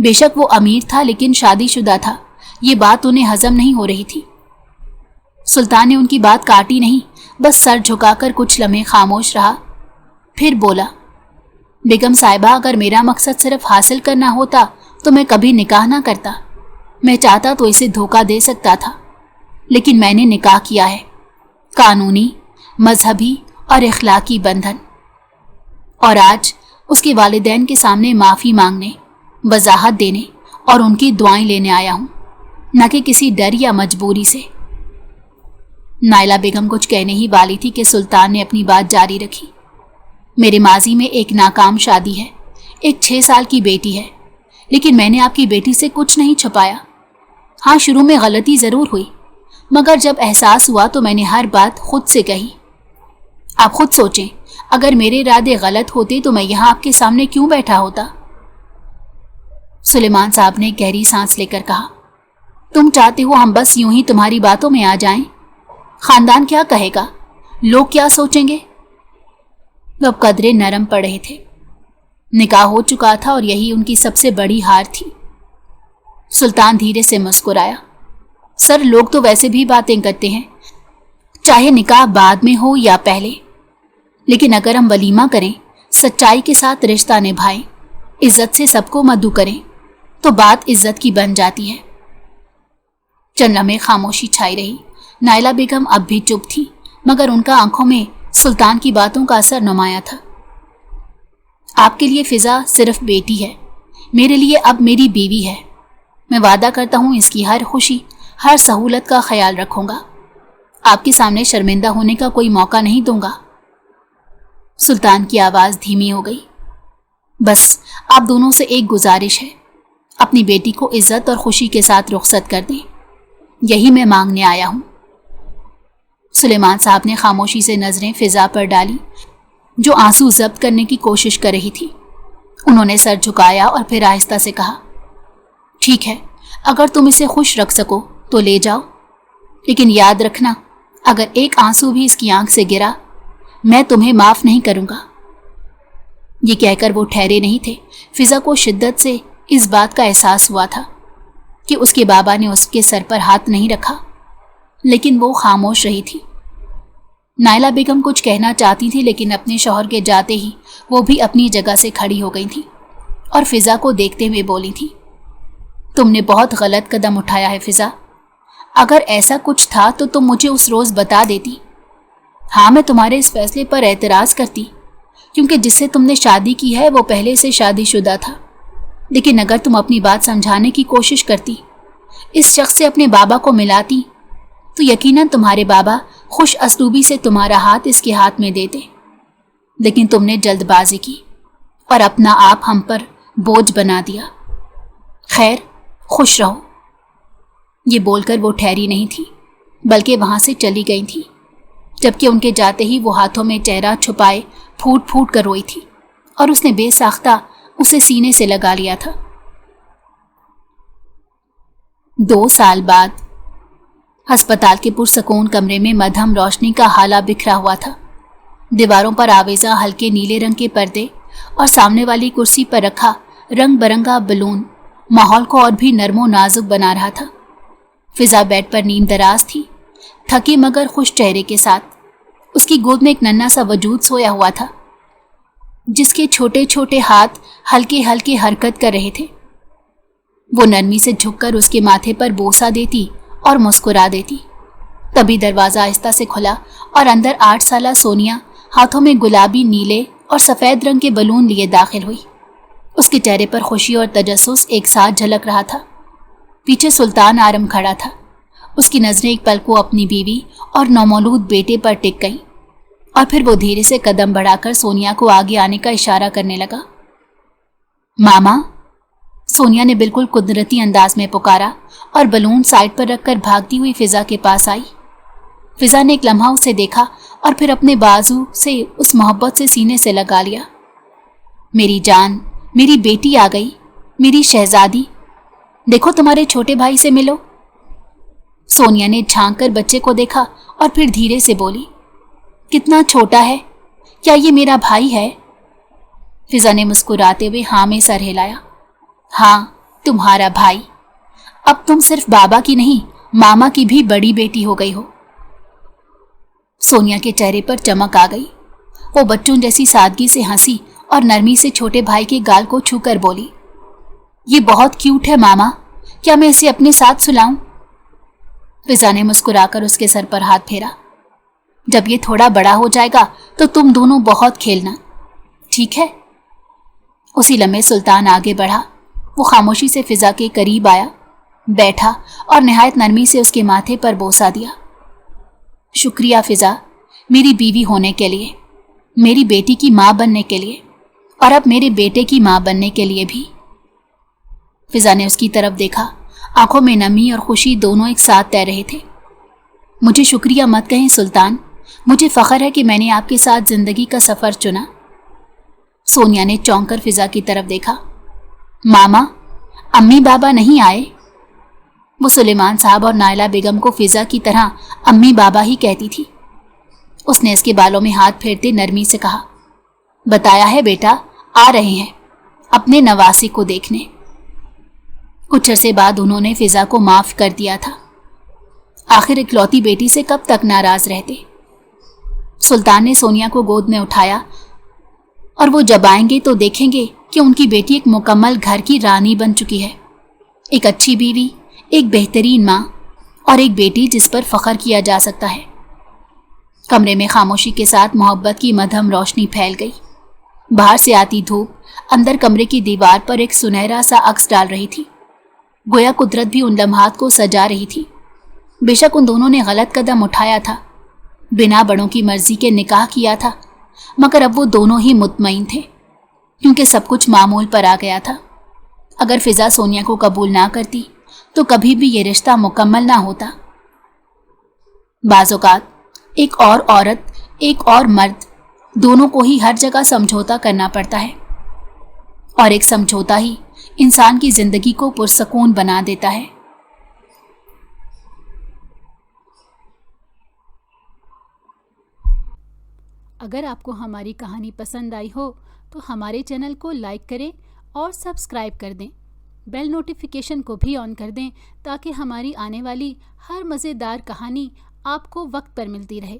बेशक वो अमीर था, लेकिन शादीशुदा था, ये बात उन्हें हजम नहीं हो रही थी। सुल्तान ने उनकी बात काटी नहीं, बस सर झुकाकर कुछ लम्हे खामोश रहा, फिर बोला, बेगम साहिबा, अगर मेरा मकसद सिर्फ हासिल करना होता तो मैं कभी निकाह ना करता। मैं चाहता तो इसे धोखा दे सकता था, लेकिन मैंने निकाह किया है। कानूनी, मजहबी और इखलाकी बंधन, और आज उसके वालिदैन के सामने माफ़ी मांगने, वजाहत देने और उनकी दुआएं लेने आया हूं, न कि किसी डर या मजबूरी से। नायला बेगम कुछ कहने ही वाली थी कि सुल्तान ने अपनी बात जारी रखी। मेरे माजी में एक नाकाम शादी है, एक 6 साल की बेटी है, लेकिन मैंने आपकी बेटी से कुछ नहीं छुपाया। हाँ, शुरू में गलती ज़रूर हुई, मगर जब एहसास हुआ तो मैंने हर बात खुद से कही। आप खुद सोचें, अगर मेरे इरादे गलत होते तो मैं यहाँ आपके सामने क्यों बैठा होता? सुलेमान साहब ने गहरी सांस लेकर कहा, तुम चाहते हो हम बस यूं ही तुम्हारी बातों में आ जाएं? खानदान क्या कहेगा, लोग क्या सोचेंगे? वो अब कदरे नरम पड़ रहे थे। निकाह हो चुका था और यही उनकी सबसे बड़ी हार थी। सुल्तान धीरे से मुस्कुराया, सर, लोग तो वैसे भी बातें करते हैं, चाहे निकाह बाद में हो या पहले, लेकिन अगर हम वलीमा करें, सच्चाई के साथ रिश्ता निभाएं, इज्जत से सबको मद्दू करें, तो बात इज्जत की बन जाती है। चंद लम्हे खामोशी छाई रही। नायला बेगम अब भी चुप थी, मगर उनका आंखों में सुल्तान की बातों का असर नुमाया था। आपके लिए फिजा सिर्फ बेटी है, मेरे लिए अब मेरी बीवी है। मैं वादा करता हूँ इसकी हर खुशी, हर सहूलत का ख्याल रखूंगा। आपके सामने शर्मिंदा होने का कोई मौका नहीं दूंगा। सुल्तान की आवाज़ धीमी हो गई। बस आप दोनों से एक गुजारिश है, अपनी बेटी को इज्जत और खुशी के साथ रुखसत कर दें, यही मैं मांगने आया हूँ। सुलेमान साहब ने खामोशी से नजरें फिजा पर डाली, जो आंसू जब्त करने की कोशिश कर रही थी। उन्होंने सर झुकाया और फिर आहिस्ता से कहा, ठीक है, अगर तुम इसे खुश रख सको तो ले जाओ, लेकिन याद रखना, अगर एक आंसू भी इसकी आंख से गिरा, मैं तुम्हें माफ नहीं करूंगा। ये कहकर वो ठहरे नहीं थे। फिजा को शिद्दत से इस बात का एहसास हुआ था कि उसके बाबा ने उसके सर पर हाथ नहीं रखा, लेकिन वो खामोश रही थी। नायला बेगम कुछ कहना चाहती थी, लेकिन अपने शौहर के जाते ही वो भी अपनी जगह से खड़ी हो गई थी और फिजा को देखते हुए बोली थी, तुमने बहुत गलत कदम उठाया है फिजा। अगर ऐसा कुछ था तो तुम मुझे उस रोज़ बता देती। हाँ, मैं तुम्हारे इस फैसले पर एतराज़ करती, क्योंकि जिससे तुमने शादी की है वो पहले से शादीशुदा था। लेकिन अगर तुम अपनी बात समझाने की कोशिश करती, इस शख्स से अपने बाबा को मिलाती, तो यकीनन तुम्हारे बाबा खुश असलूबी से तुम्हारा हाथ इसके हाथ में देते। लेकिन तुमने जल्दबाजी की और अपना आप हम पर बोझ बना दिया। खैर, खुश रहो। ये बोलकर वो ठहरी नहीं थी, बल्कि वहाँ से चली गई थी, जबकि उनके जाते ही वो हाथों में चेहरा छुपाए फूट फूट कर रोई थी और उसने बेसाख्ता उसे सीने से लगा लिया था। 2 साल बाद अस्पताल के पुरसकून कमरे में मध्यम रोशनी का हाला बिखरा हुआ था। दीवारों पर आवेजा हल्के नीले रंग के पर्दे और सामने वाली कुर्सी पर रखा रंग बिरंगा बलून माहौल को और भी नरमो नाजुक बना रहा था। فضا بیڈ پر نیم دراز تھی، تھکی مگر خوش چہرے کے ساتھ۔ اس کی گود میں ایک ننھا سا وجود سویا ہوا تھا، جس کے چھوٹے چھوٹے ہاتھ ہلکے ہلکے حرکت کر رہے تھے۔ وہ نرمی سے جھک کر اس کے ماتھے پر بوسہ دیتی اور مسکرا دیتی۔ تبھی دروازہ آہستہ سے کھلا اور اندر 8 سالہ سونیا ہاتھوں میں گلابی، نیلے اور سفید رنگ کے بلون لیے داخل ہوئی۔ اس کے چہرے پر خوشی اور تجسس ایک ساتھ جھلک رہا تھا۔ پیچھے سلطان آرم کھڑا تھا۔ اس کی نظریں ایک پل کو اپنی بیوی اور نومولود بیٹے پر ٹک گئیں، اور پھر وہ دھیرے سے قدم بڑھا کر سونیا کو آگے آنے کا اشارہ کرنے لگا۔ ماما، سونیا نے بالکل قدرتی انداز میں پکارا اور بلون سائڈ پر رکھ کر بھاگتی ہوئی فضا کے پاس آئی۔ فضا نے ایک لمحہ اسے دیکھا اور پھر اپنے بازو سے اس محبت سے سینے سے لگا لیا۔ میری جان، میری بیٹی آ گئی، میری شہزادی، دیکھو تمہارے چھوٹے بھائی سے ملو۔ سونیا نے جھانک کر بچے کو دیکھا اور پھر دھیرے سے بولی، کتنا چھوٹا ہے، کیا یہ میرا بھائی ہے؟ فضا نے مسکراتے ہوئے ہاں میں سر ہلایا۔ ہاں، تمہارا بھائی۔ اب تم صرف بابا کی نہیں، ماما کی بھی بڑی بیٹی ہو گئی ہو۔ سونیا کے چہرے پر چمک آ گئی۔ وہ بچوں جیسی سادگی سے ہنسی اور نرمی سے چھوٹے بھائی کے گال کو چھو کر بولی، یہ بہت کیوٹ ہے ماما، کیا میں اسے اپنے ساتھ سلاؤں؟ فضا نے مسکرا کر اس کے سر پر ہاتھ پھیرا۔ جب یہ تھوڑا بڑا ہو جائے گا تو تم دونوں بہت کھیلنا، ٹھیک ہے؟ اسی لمحے سلطان آگے بڑھا۔ وہ خاموشی سے فضا کے قریب آیا، بیٹھا اور نہایت نرمی سے اس کے ماتھے پر بوسہ دیا۔ شکریہ فضا، میری بیوی ہونے کے لیے، میری بیٹی کی ماں بننے کے لیے، اور اب میرے بیٹے کی ماں بننے کے لیے بھی۔ فضا نے اس کی طرف دیکھا، آنکھوں میں نمی اور خوشی دونوں ایک ساتھ تیر رہے تھے۔ مجھے شکریہ مت کہیں سلطان، مجھے فخر ہے کہ میں نے آپ کے ساتھ زندگی کا سفر چنا۔ سونیا نے چونک کر فضا کی طرف دیکھا۔ ماما، امی بابا نہیں آئے؟ وہ سلیمان صاحب اور نائلہ بیگم کو فضا کی طرح امی بابا ہی کہتی تھی۔ اس نے اس کے بالوں میں ہاتھ پھیرتے نرمی سے کہا، بتایا ہے بیٹا، آ رہے ہیں اپنے نواسی کو دیکھنے۔ کچھ عرصے بعد انہوں نے فضا کو معاف کر دیا تھا۔ آخر اکلوتی بیٹی سے کب تک ناراض رہتے؟ سلطان نے سونیا کو گود میں اٹھایا، اور وہ جب آئیں گے تو دیکھیں گے کہ ان کی بیٹی ایک مکمل گھر کی رانی بن چکی ہے، ایک اچھی بیوی، ایک بہترین ماں، اور ایک بیٹی جس پر فخر کیا جا سکتا ہے۔ کمرے میں خاموشی کے ساتھ محبت کی مدھم روشنی پھیل گئی۔ باہر سے آتی دھوپ اندر کمرے کی دیوار پر ایک سنہرا سا عکس ڈال رہی تھی، گویا قدرت بھی ان لمحات کو سجا رہی تھی۔ بے شک ان دونوں نے غلط قدم اٹھایا تھا، بنا بڑوں کی مرضی کے نکاح کیا تھا، مگر اب وہ دونوں ہی مطمئن تھے، کیونکہ سب کچھ معمول پر آ گیا تھا۔ اگر فضا سونیا کو قبول نہ کرتی تو کبھی بھی یہ رشتہ مکمل نہ ہوتا۔ بعض اوقات ایک اور عورت، ایک اور مرد، دونوں کو ہی ہر جگہ سمجھوتا کرنا پڑتا ہے، اور ایک سمجھوتا ہی انسان کی زندگی کو پرسکون بنا دیتا ہے۔ اگر آپ کو ہماری کہانی پسند آئی ہو تو ہمارے چینل کو لائک کریں اور سبسکرائب کر دیں۔ بیل نوٹیفیکیشن کو بھی آن کر دیں تاکہ ہماری آنے والی ہر مزیدار کہانی آپ کو وقت پر ملتی رہے۔